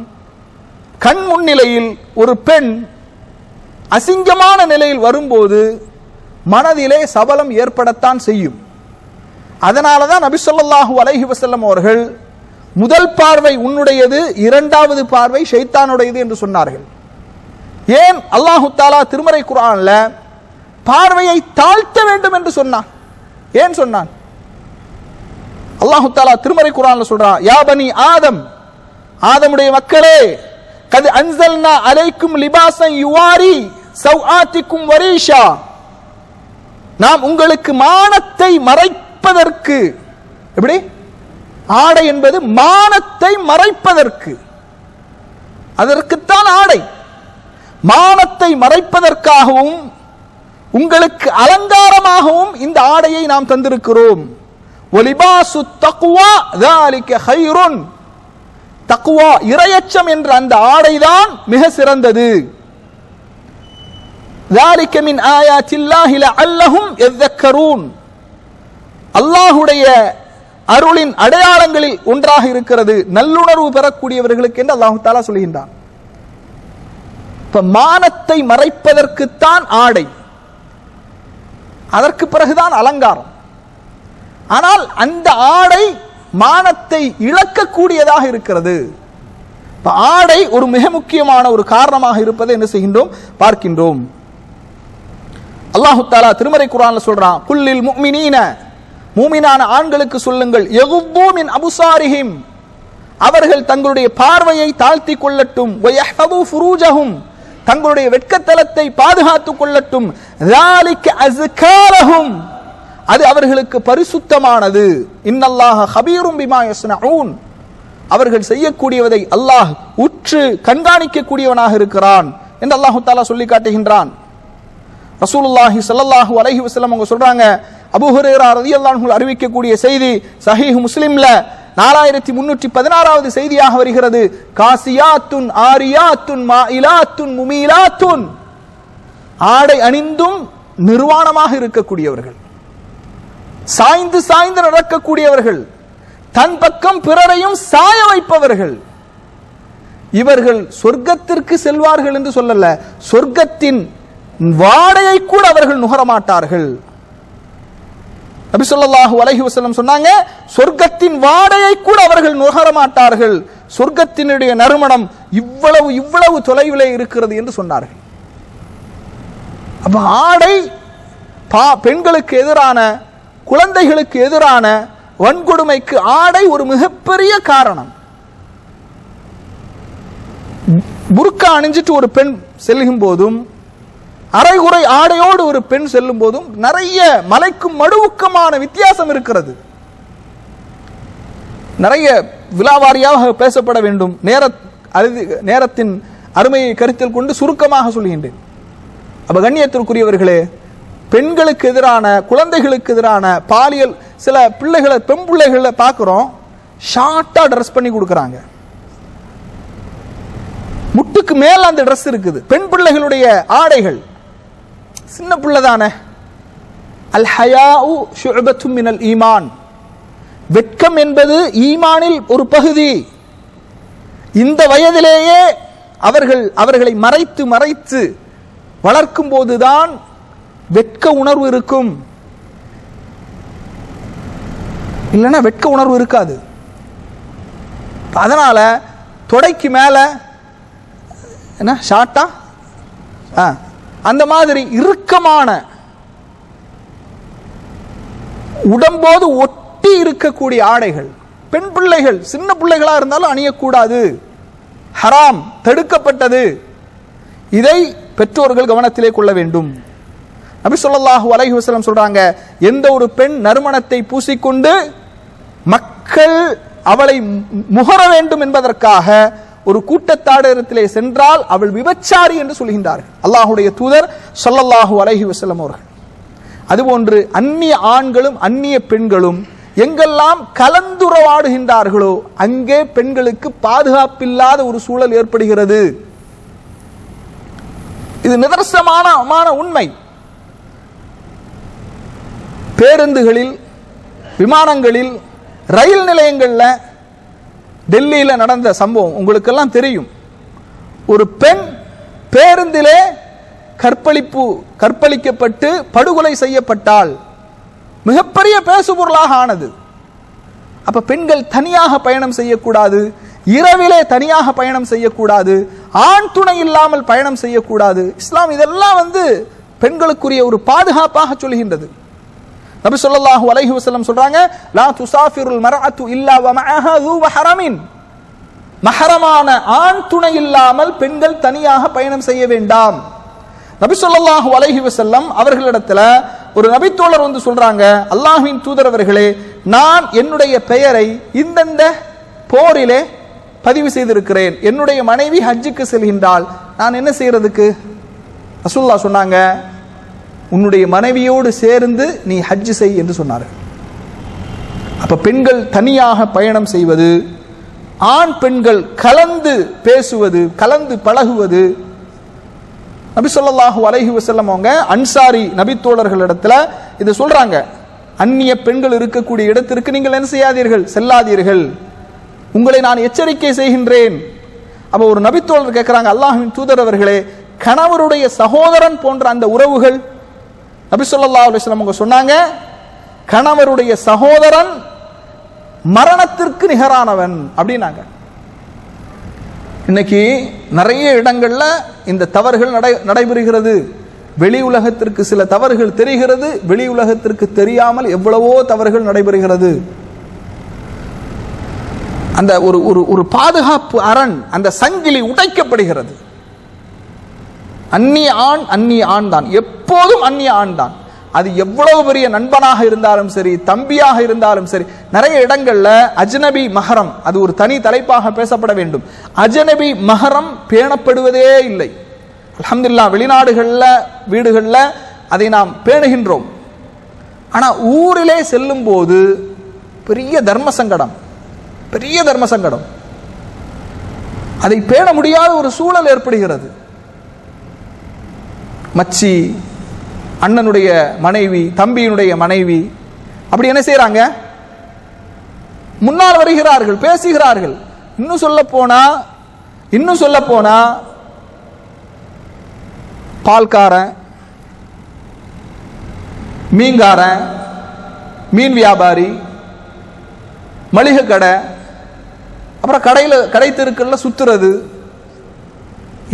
கண் முன்னிலையில் ஒரு பெண் அசிங்கமான நிலையில் வரும்போது மனதிலே சபலம் ஏற்படத்தான் செய்யும். அதனாலதான் நபி ஸல்லல்லாஹு அலைஹி வஸல்லம் அவர்கள் முதல் பார்வை உன்னுடையது, இரண்டாவது பார்வை ஷைத்தானுடையது என்று சொன்னார்கள். ஏன்? அல்லாஹு தஆலா திருமறை குர்ஆன்ல பார்வையை தாழ்த்த வேண்டும் என்று சொன்னான். ஏன் சொன்னான்? அல்லாஹு தஆலா திருமறை குர்ஆன்ல சொல்றான், யா பனி ஆதம், ஆதமுடைய மக்களே, கத் அன்ஸல்னா அலைக்கும் லிபாஸன் யுவாரி சவ்ஆத்திக்கும் வரீஷா, நாம் உங்களுக்கு மானத்தை மறைப்பதற்கு. எப்படி? ஆடை என்பது மானத்தை மறைப்பதற்கு, அதற்குத்தான் ஆடை. மானத்தை மறைப்பதற்காகவும் உங்களுக்கு அலங்காரமாகவும் ஆடையை நாம் தந்திருக்கிறோம். வலிபாசு தக்வா ذلك خير. தக்வா இறையச்சம் என்ற அந்த ஆடைதான் மிக சிறந்தது. ذلك من آيات الله لعلهم يذكرون. அல்லாஹ்வுடைய அருளின் அடையாளங்களில் ஒன்றாக இருக்கிறது நல்லுணர்வு பெறக்கூடியவர்களுக்கு என்று அல்லாஹ் தஆலா சொல்கின்றான். இப்ப மானத்தை மறைப்பதற்குத்தான் ஆடை, அதற்கு பிறகுதான் அலங்காரம். ஆனால் அந்த ஆடை மானத்தை இழக்கக்கூடியதாக இருக்கிறது. ஆடை ஒரு மிக முக்கியமான ஒரு காரணமாக இருப்பதை என்ன செய்கின்றோம், பார்க்கின்றோம். அல்லாஹ் தஆலா திருமறை குர்ஆன்ல சொல்றான், குல்லில் முஃமினீன, மூமினான ஆண்களுக்கு சொல்லுங்கள், யகுது மின் அபுசாரிஹிம், அவர்கள் தங்களுடைய பார்வையை தாழ்த்தி கொள்ளட்டும், வயஹ்ஃபது ஃபுரூஜஹும், தங்களுடைய வெட்கத்தலத்தை பாதுகாத்துக் கொள்ளட்டும், ذلك அஸ்கா லஹும், அது அவர்களுக்கு பரிசுத்தமானது. இன்னல்லாஹ ஹபீரும் பிமா யஸ்னஊன், அவர்கள் செய்யக்கூடியவதை அல்லாஹ் உற்று கண்காணிக்க கூடியவனாக இருக்கிறான் என்று அல்லாஹ் தஆலா சொல்லி காட்டுகின்றான். ரசூலுல்லாஹி ஸல்லல்லாஹு அலைஹி வஸல்லம் அவங்க சொல்றாங்க, அபூ ஹுரைரா ரலியல்லாஹு அன்ஹு அறிவிக்கக்கூடிய செய்தி சஹீஹ் முஸ்லிம்ல 4316வது செய்தியாக வருகிறது. காசியாத்துன் ஆரியாத்துன் மாயிலாத்துன் முமீலாத்துன், ஆடை அணிந்தும் நிர்வாணமாக இருக்கக்கூடியவர்கள், சாய்ந்து சாய்ந்து நடக்கக்கூடியவர்கள், தன் பக்கம் பிறரையும் சாய வைப்பவர்கள், இவர்கள் சொர்க்கத்திற்கு செல்வார்கள் என்று சொல்லல, சொர்க்கத்தின் வாடையை கூட அவர்கள் நுகரமாட்டார்கள். நபி ஸல்லல்லாஹு அலைஹி வஸல்லம் சொன்னாங்க, சொர்க்கத்தின் வாடையை கூட அவர்கள் நுகரமாட்டார்கள், சொர்க்கத்தினுடைய நறுமணம் இவ்வளவு இவ்வளவு தொலைவிலே இருக்கிறது என்று சொன்னார்கள். அப்ப ஆடை பெண்களுக்கு எதிரான, குழந்தைகளுக்கு எதிரான வன்கொடுமைக்கு ஆடை ஒரு மிகப்பெரிய காரணம். புர்கா அணிஞ்சிட்டு ஒரு பெண் செல்லும் போதும், அரைகுறை ஆடையோடு ஒரு பெண் செல்லும் போதும் நிறைய மலைக்கும் மடுவுக்குமான வித்தியாசம் இருக்கிறது. நிறைய விலாவாரியாக பேசப்பட வேண்டும். நேரத்தின் அருமையை கருத்தில் கொண்டு சுருக்கமாக சொல்கின்றேன். அப்ப கண்ணியத்திற்குரியவர்களே, பெண்களுக்கு எதிரான, குழந்தைகளுக்கு எதிரான பாலியல், சில பிள்ளைகளை, பெண் பிள்ளைகளை பார்க்கிறோம், ஷார்ட்டா ட்ரெஸ் பண்ணி கொடுக்கறாங்க, முட்டுக்கு மேல அந்த ட்ரெஸ் இருக்குது. பெண் பிள்ளைகளுடைய ஆடைகள், சின்ன பிள்ளை தானே. அல் ஹயாஉ ஷுஅபத்தும் மினல் ஈமான், வெட்கம் என்பது ஈமானில் ஒரு பகுதி. இந்த வயதிலேயே அவர்களை மறைத்து மறைத்து வளர்க்கும் போதுதான் வெட்க உணர்வு இருக்கும், இல்லைன்னா வெட்க உணர்வு இருக்காது. அதனால தொடைக்கு மேல என்ன ஷார்ட்டா அந்த மாதிரி இறுக்கமான உடம்போடு ஒட்டி இருக்கக்கூடிய ஆடைகள் பெண் பிள்ளைகள், சின்ன பிள்ளைகளா இருந்தாலும் அணியக்கூடாது, ஹராம், தடுக்கப்பட்டது. இதை பெற்றோர்கள் கவனத்திலே கொள்ள வேண்டும். நபி ஸல்லல்லாஹு அலைஹி வஸல்லம் சொல்றாங்க, எந்த ஒரு பெண் நறுமணத்தை பூசிக்கொண்டு மக்கள் அவளை முகர வேண்டும் என்பதற்காக ஒரு கூட்டத்தாரிடத்திலே சென்றால் அவள் விபச்சாரி என்று சொல்கின்றார்கள் அல்லாஹ்வுடைய தூதர் ஸல்லல்லாஹு அலைஹி வஸல்லம் அவர்கள். அதுபோன்று அந்நிய ஆண்களும் அந்நிய பெண்களும் எங்கெல்லாம் கலந்துறவாடுகின்றார்களோ அங்கே பெண்களுக்கு பாதுகாப்பில்லாத ஒரு சூழல் ஏற்படுகிறது. இது நிதர்சனமான உண்மை. பேருந்துகளில், விமானங்களில், ரயில் நிலையங்களில், டெல்லியில் நடந்த சம்பவம் உங்களுக்கெல்லாம் தெரியும். ஒரு பெண் பேருந்திலே கற்பழிக்கப்பட்டு படுகொலை செய்யப்பட்டால் மிகப்பெரிய பேசுபொருளாக ஆனது. அப்ப பெண்கள் தனியாக பயணம் செய்யக்கூடாது, இரவிலே தனியாக பயணம் செய்யக்கூடாது, ஆண் துணை இல்லாமல் பயணம் செய்யக்கூடாது. இஸ்லாம் இதெல்லாம் பெண்களுக்குரிய ஒரு பாதுகாப்பாக சொல்கின்றது. நபி ஸல்லல்லாஹு அலைஹி வஸல்லம் சொல்றாங்க, லா துசாஃபிருல் மர்அத்து இல்லா வ மஅஹா ذو محرم, மஹரமான ஆண் துணை இல்லாமல் பெண்கள் தனியாக பயணம் செய்ய வேண்டாம். நபி ஸல்லல்லாஹு அலைஹி வஸல்லம் அவர்களிடத்துல ஒரு நபித்தோழர் சொல்றாங்க, அல்லாஹ்வின் தூதர் அவர்களே, நான் என்னுடைய பெயரை இந்தந்த போரிலே பதிவு செய்திருக்கிறேன், என்னுடைய மனைவி ஹஜ்ஜுக்கு செல்கின்றாள், நான் என்ன செய்யறதுக்கு? ரசூலுல்லாஹ் சொன்னாங்க, உன்னுடைய மனைவியோடு சேர்ந்து நீ ஹஜ் செய் என்று சொன்னார்கள். அப்ப பெண்கள் தனியாக பயணம் செய்வது, ஆண் பெண்கள் கலந்து பேசுவது, கலந்து பழகுவது. நபி ஸல்லல்லாஹு அலைஹி வஸல்லம் அவங்க அன்சாரி நபித்தோழர்களிடத்துல இதை சொல்றாங்க, அந்நிய பெண்கள் இருக்கக்கூடிய இடத்திற்கு நீங்கள் என்ன செய்யாதீர்கள், செல்லாதீர்கள், உங்களை நான் எச்சரிக்கை செய்கின்றேன். அப்ப ஒரு நபித்தோழர் கேட்கிறாங்க, அல்லாஹ்வின் தூதர் அவர்களே, கணவருடைய சகோதரன் போன்ற அந்த உறவுகள்? நபி ஸல்லல்லாஹு அலைஹி வஸல்லம் அவங்க சொன்னாங்க, கணவருடைய சகோதரன் மரணத்திற்கு நிகரானவன் அப்படின்னாங்க. இன்னைக்கு நிறைய இடங்கள்ல இந்த தவறுகள் நடைபெறுகிறது. வெளி உலகத்திற்கு சில தவறுகள் தெரிகிறது, வெளி உலகத்திற்கு தெரியாமல் எவ்வளவோ தவறுகள் நடைபெறுகிறது. அந்த ஒரு பாதுகாப்பு அரண், அந்த சங்கிலி உடைக்கப்படுகிறது. அந்நிய ஆண் தான், எப்போதும் அந்நிய ஆண் தான். அது எவ்வளவு பெரிய நண்பனாக இருந்தாலும் சரி, தம்பியாக இருந்தாலும் சரி. நிறைய இடங்கள்ல அஜ்னபி மஹரம், அது ஒரு தனி தலைப்பாக பேசப்பட வேண்டும். அஜ்னபி மஹரம் பேணப்படுவதே இல்லை. அல்ஹம்துலில்லாஹ், வெளிநாடுகள்ல வீடுகள்ல அதை நாம் பேணுகின்றோம். ஆனா ஊரிலே செல்லும் போது பெரிய தர்ம சங்கடம், பெரிய தர்ம சங்கடம். அதை பேண முடியாத ஒரு சூழல் ஏற்படுகிறது. மச்சி, அண்ணனுடைய மனைவி, தம்பியினுடைய மனைவி அப்படி என்ன செய்யறாங்க, முன்னால் வருகிறார்கள், பேசுகிறார்கள். இன்னும் சொல்ல போனா பால்காரன், மீன்காரன், மீன் வியாபாரி, மளிகை கடை, அப்புறம் கடை தெருக்கள்ல சுத்துறது,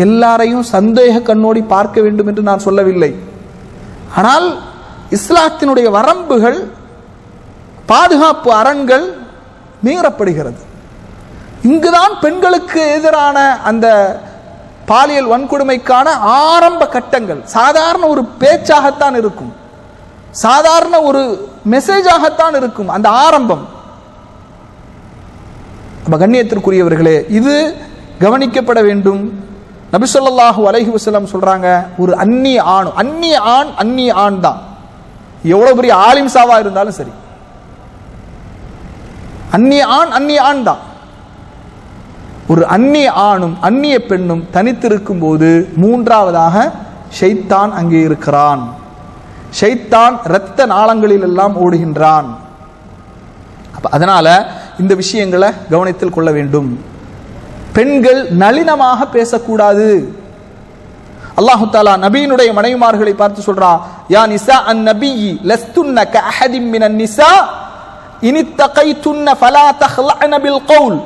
எல்லாரையும் சந்தேக கண்ணோடி பார்க்க வேண்டும் என்று நான் சொல்லவில்லை. ஆனால் இஸ்லாத்தினுடைய வரம்புகள், பாதுகாப்பு அரண்கள் மீறப்படுகிறது. இங்குதான் பெண்களுக்கு எதிரான அந்த பாலியல் வன்கொடுமைக்கான ஆரம்ப கட்டங்கள். சாதாரண ஒரு பேச்சாகத்தான் இருக்கும், சாதாரண ஒரு மெசேஜாகத்தான் இருக்கும் அந்த ஆரம்பம். கண்ணியத்திற்குரியவர்களே, இது கவனிக்கப்பட வேண்டும். நபி ஸல்லல்லாஹு அலைஹி வஸல்லம் சொல்றாங்க, ஒரு அந்நிய ஆண் தான், எவ்வளவு பெரிய ஆலிம் சாவா இருந்தாலும் சரி, அந்நிய ஆண் தான். ஒரு அந்நிய ஆணும் அந்நிய பெண்ணும் தனித்திருக்கும் போது மூன்றாவதாக ஷைத்தான் அங்கே இருக்கிறான். ஷைத்தான் இரத்த நாளங்களில் எல்லாம் ஓடுகின்றான். அதனால இந்த விஷயங்களை கவனத்தில் கொள்ள வேண்டும். பெண்கள் நளினமாக பேசக்கூடாது. அல்லாஹு தஆலா நபியினுடைய மனைவிமார்களை பார்த்து சொல்றா, யா நிசா அன் நபியி லஸ்துன்ன கஅஹதிம் மினன் நிசா இனித்தகைதுன்ன ஃபலா தஹ்லஅன பில் கவுல்.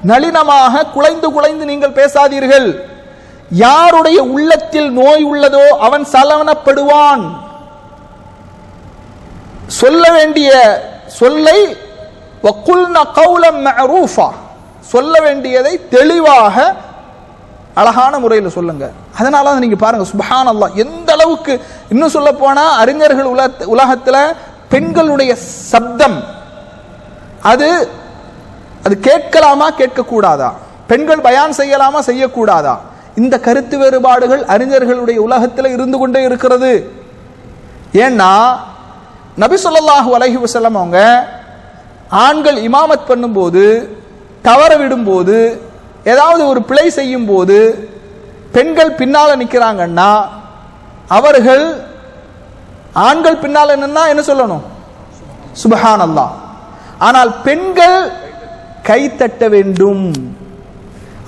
நளினமாக குலைந்து நீங்கள் பேசாதீர்கள். யாருடைய உள்ளத்தில் நோய் உள்ளதோ அவன் சலனப்படுவான். சொல்ல வேண்டிய சொல்லை வகுல்ன கௌலம் மஅரூஃபா, சொல்ல வேண்டியதை தெளிவாக அழகான முறையில் சொல்லுங்க. அதனால தான் நீங்க பாருங்க, சுப்ஹானல்லாஹ், எந்த அளவுக்கு. இன்னும் சொல்ல போனா அறிஞர்கள் உலகத்துல பெண்களுடைய சப்தம் அது கேட்கலாமா கேட்கக்கூடாதா, பெண்கள் பயான் செய்யலாமா செய்யக்கூடாதா, இந்த கருத்து வேறுபாடுகள் அறிஞர்களுடைய உலகத்தில் இருந்து கொண்டே இருக்கிறது. ஏன்னா நபி ஸல்லல்லாஹு அலைஹி வஸல்லம் அவங்க ஆண்கள் இமாமத் பண்ணும்போது, தவற விடும்போது, ஏதாவது ஒரு பிழை செய்யும் போது பெண்கள் பின்னால நிற்கிறாங்கன்னா அவர்கள் ஆண்கள் பின்னால நின்னா என்ன சொல்லணும்? சுப்ஹானல்லாஹ். ஆனால் பெண்கள் கைத்தட்ட வேண்டும்.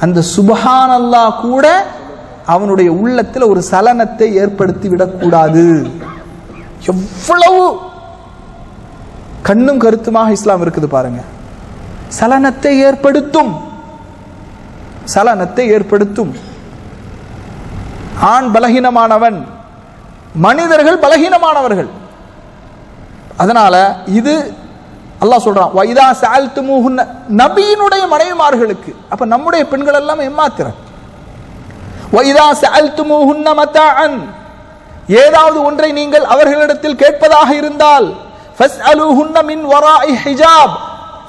அந்த சுப்ஹானல்லாஹ் கூட அவனுடைய உள்ளத்தில் ஒரு சலனத்தை ஏற்படுத்தி விடக்கூடாது. எவ்வளவு கண்ணும் கருத்துமாக இஸ்லாம் இருக்குது பாருங்க. சலனத்தை ஏற்படுத்தும். ஆண் பலகீனமானவன், மனிதர்கள் பலகீனமானவர்கள். அதனால இது அல்லாஹ் சொல்றான், வைதா சஅல்துமூஹுன்ன, நபியினுடைய மனைவிமார்களுக்கு. அப்ப நம்முடைய பெண்கள் எல்லாம் ஏமாத்திரம். வைதா சஅல்துமூஹுன்ன மதாஅன், ஏதாவது ஒன்றை நீங்கள் அவர்களிடத்தில் கேட்பதாக இருந்தால் ஃபஸ்அலூஹுன்ன மின் வராஇ ஹிஜாப்,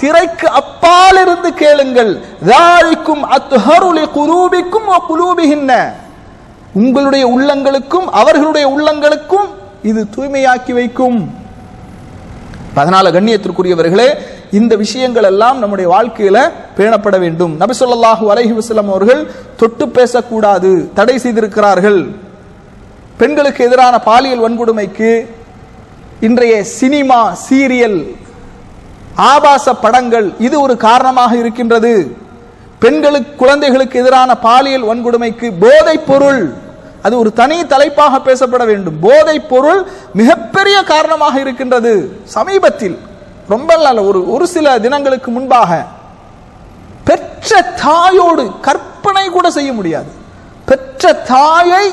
திரைக்கு அப்பால் இருந்து கேளுங்கள். ذَلِكُمْ أَطْهَرُ لِقُلُوبِكُمْ وَقُلُوبِهِنَّ, உங்களுடைய உள்ளங்களுக்கும் அவர்களுடைய உள்ளங்களுக்கும் இது தூய்மையாக்கி வைக்கும். அதனால கண்ணியத்திற்குரியவர்களே, இந்த விஷயங்கள் எல்லாம் நம்முடைய வாழ்க்கையில பேணப்பட வேண்டும். நபி ஸல்லல்லாஹு அலைஹி வஸல்லம் அவர்கள் தொட்டு பேசக்கூடாது தடை செய்திருக்கிறார்கள். பெண்களுக்கு எதிரான பாலியல் வன்கொடுமைக்கு இன்றைய சினிமா, சீரியல், ஆபாச படங்கள் இது ஒரு காரணமாக இருக்கின்றது. பெண்களுக்கு, குழந்தைகளுக்கு எதிரான பாலியல் வன்கொடுமைக்கு போதைப் பொருள், அது ஒரு தனி தலைப்பாக பேசப்பட வேண்டும். போதைப் பொருள் மிகப்பெரிய காரணமாக இருக்கின்றது. சமீபத்தில், ரொம்ப ஒரு சில தினங்களுக்கு முன்பாக, பெற்ற தாயோடு கற்பனை கூட செய்ய முடியாது, பெற்ற தாயை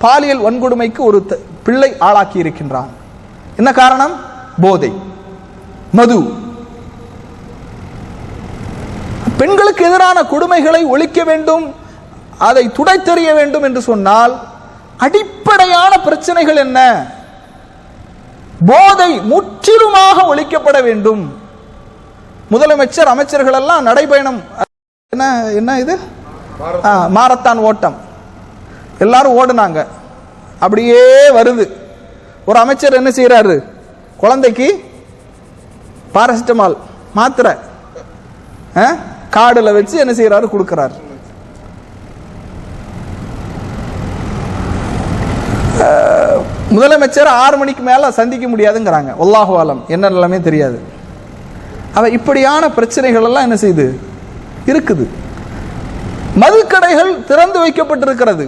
பாலியல் வன்கொடுமைக்கு ஒரு பிள்ளை ஆளாக்கி இருக்கின்றான். என்ன காரணம்? போதை, மது. பெண்களுக்கு எதிரான கொடுமைகளை ஒழிக்க வேண்டும், அதை துடைத்தெறிய வேண்டும் என்று சொன்னால் அடிப்படையான பிரச்சனைகள் என்ன? போதை முற்றிலுமாக ஒழிக்கப்பட வேண்டும். முதலமைச்சர், அமைச்சர்கள் எல்லாம் நடைபயணம், என்ன இது, மாரத்தான் ஓட்டம், எல்லாரும் ஓடுனாங்க. அப்படியே வருது. ஒரு அமைச்சர் என்ன செய்யறாரு? குழந்தைக்கு பாராசிட்டமால் மாத்திரை கார்டுல வச்சு என்ன செய்யறாரு? கொடுக்கிறார். முதலமைச்சர் 6 மணிக்கு மேல சந்திக்க முடியாதுங்கிறாங்க. வல்லாஹு ஆலம், என்ன நிலைமை தெரியாது. அவ இப்படியான பிரச்சனைகள் எல்லாம் என்ன செய்து இருக்குது. மதுக்கடைகள் திறந்து வைக்கப்பட்டிருக்கிறது.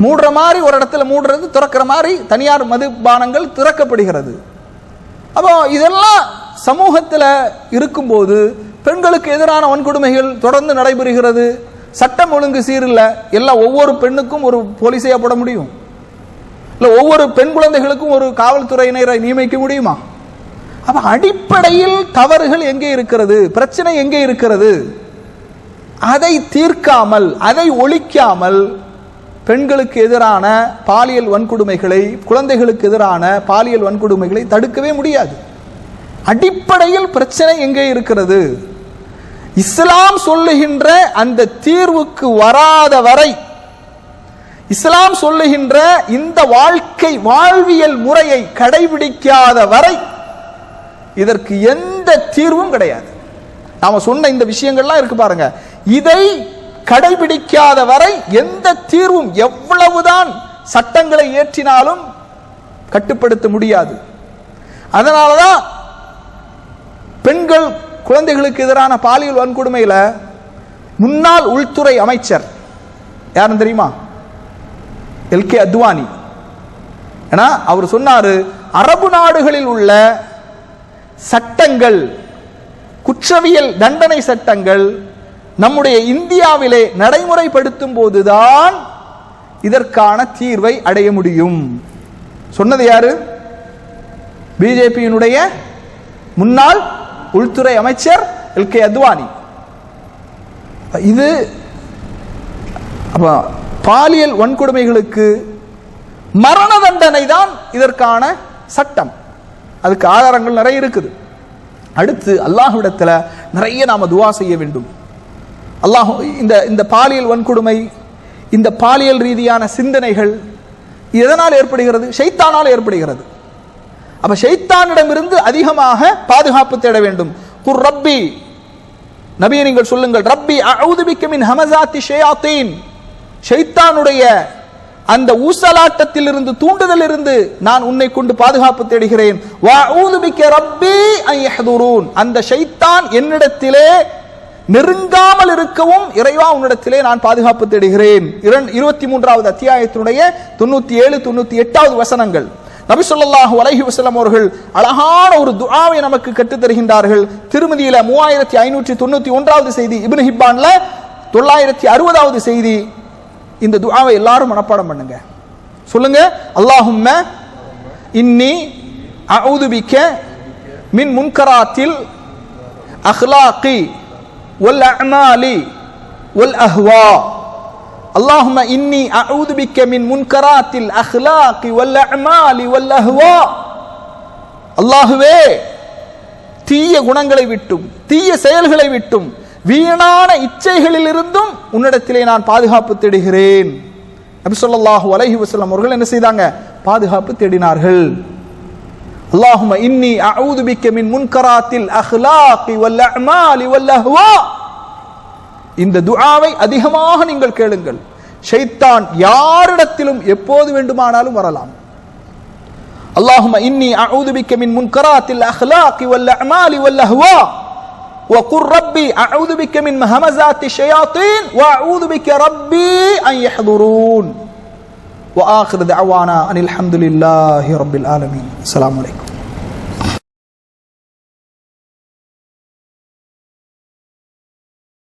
மூடுற மாதிரி ஒரு இடத்துல மூடுறது, திறக்கிற மாதிரி தனியார் மதுபானங்கள் திறக்கப்படுகிறது. அப்போ இதெல்லாம் சமூகத்தில் இருக்கும்போது பெண்களுக்கு எதிரான வன்கொடுமைகள் தொடர்ந்து நடைபெறுகிறது. சட்டம் ஒழுங்கு சீரில்லை. எல்லாம் ஒவ்வொரு பெண்ணுக்கும் ஒரு போலீஸையா போட முடியும்? இல்லை ஒவ்வொரு பெண் குழந்தைகளுக்கும் ஒரு காவல்துறையினரை நியமிக்க முடியுமா? அப்ப அடிப்படையில் தவறுகள் எங்கே இருக்கிறது? பிரச்சனை எங்கே இருக்கிறது? அதை தீர்க்காமல், அதை ஒழிக்காமல் பெண்களுக்கு எதிரான பாலியல் வன்கொடுமைகளை, குழந்தைகளுக்கு எதிரான பாலியல் வன்கொடுமைகளை தடுக்கவே முடியாது. அடிப்படையில் பிரச்சனை எங்கே இருக்கிறது? இஸ்லாம் சொல்லுகின்ற அந்த தீர்வுக்கு வராத வரை, இஸ்லாம் சொல்லுகின்ற இந்த வாழ்க்கை வாழ்வியல் முறையை கடைபிடிக்காத வரை இதற்கு எந்த தீர்வும் கிடையாது. நாம சொன்ன இந்த விஷயங்கள்லாம் இருக்கு பாருங்க, இதை கடைபிடிக்காத வரை எந்த தீர்வும், எவ்வளவுதான் சட்டங்களை ஏற்றினாலும் கட்டுப்படுத்த முடியாது. அதனாலதான் பெண்கள், குழந்தைகளுக்கு எதிரான பாலியல் வன்கொடுமையில முன்னாள் உள்துறை அமைச்சர் யாரும் தெரியுமா? எல்கே அத்வானி. ஏன்னா அவர் சொன்னாரு, அரபு நாடுகளில் உள்ள சட்டங்கள், குற்றவியல் தண்டனை சட்டங்கள் நம்முடைய இந்தியாவிலே நடைமுறைப்படுத்தும் போதுதான் இதற்கான தீர்வை அடைய முடியும். சொன்னது யாரு? பிஜேபியினுடைய முன்னாள் உள்துறை அமைச்சர் எல்கே அத்வானி. இது பாலியல் வன்கொடுமைகளுக்கு மரண தண்டனை தான் இதற்கான சட்டம். அதுக்கு ஆதாரங்கள் நிறைய இருக்குது. அடுத்து அல்லாஹ்விடத்தில் நிறைய நாம துஆ செய்ய வேண்டும். அல்லாஹ் இந்த பாலியல் வன்கொடுமை, இந்த பாலியல் ரீதியான சிந்தனைகள் எதனால் ஏற்படுகிறது? ஷைத்தானால் ஏற்படுகிறது. அப்ப ஷைத்தானிடமிருந்து அதிகமாக பாதுகாப்பு தேட வேண்டும். குர் ரப்பி, நபியே நீங்கள் சொல்லுங்கள், ரப்பி அஊது பிக்க மின் ஹமஸாத்தி ஷயாத்தீன், ஷைத்தானுடைய அந்த ஊசலாட்டத்திலிருந்து, தூண்டுதலிலிருந்து நான் உன்னை கொண்டு பாதுகாப்பு தேடுகிறேன். வ அஊது பிக்க ரப்பி அன் யஹ்துரூன், அந்த ஷைத்தான் என்னிடத்திலே நெருங்காமல் இருக்கவும் இறைவா உன்னிடத்திலே நான் பாதுகாப்பு தேடுகிறேன். 23வது அத்தியாயத்தினுடைய 97, 98வது வசனங்கள். நபி ஸல்லல்லாஹு அலைஹி வஸல்லம் அவர்கள் அழகான ஒரு துஆவை நமக்கு கற்றுத் தருகின்றார்கள். திருமதியில 3591வது செய்தி, இப்னு ஹிப்பான்ல 960வது செய்தி. இந்த துஆவை எல்லாரும் மனப்பாடம் பண்ணுங்க, சொல்லுங்க. அல்லாஹும்ம இன்னி அஊது பிக்க மின் முன்கராத்தில் அஹ்லாகி வல் அஅமாலி வல் அஹ்வா. اللهم إني أعوذ بك من منكرات الأخلاق والأعمال والأهواء. அல்லாஹ்வே, தீய குணங்களை விட்டும், தீய செயல்களை விட்டும், வீணான இச்சைகளில் இருந்தும் உன்னிடத்திலே நான் பாதுகாப்பு தேடுகிறேன். நபி ஸல்லல்லாஹு அலைஹி வஸல்லம் அவர்கள் என்ன செய்தாங்க? பாதுகாப்பு தேடினார்கள். அல்லாஹும்ம இன்னி அஊது பிக்க மின் முன்கராத்தில் அஹ்லாகி வல் அமாலி வல் அஹ்வா. இந்த துஆவை அதிகமாக நீங்கள் கேளுங்கள். ஷைத்தான் யாரிடத்திலும் எப்போது வேண்டுமானாலும் வரலாம். அல்லாஹும்ம இன்னி அஊது பிக்க மின் முன்கராத்தில் அஹ்லாகி வல் அமாலி வல் அஹ்வா وقل ربي أعوذ بك من همزات الشياطين وأعوذ بك ربي أن يحضرون وآخر دعوانا أن الحمد لله رب العالمين. السلام عليكم.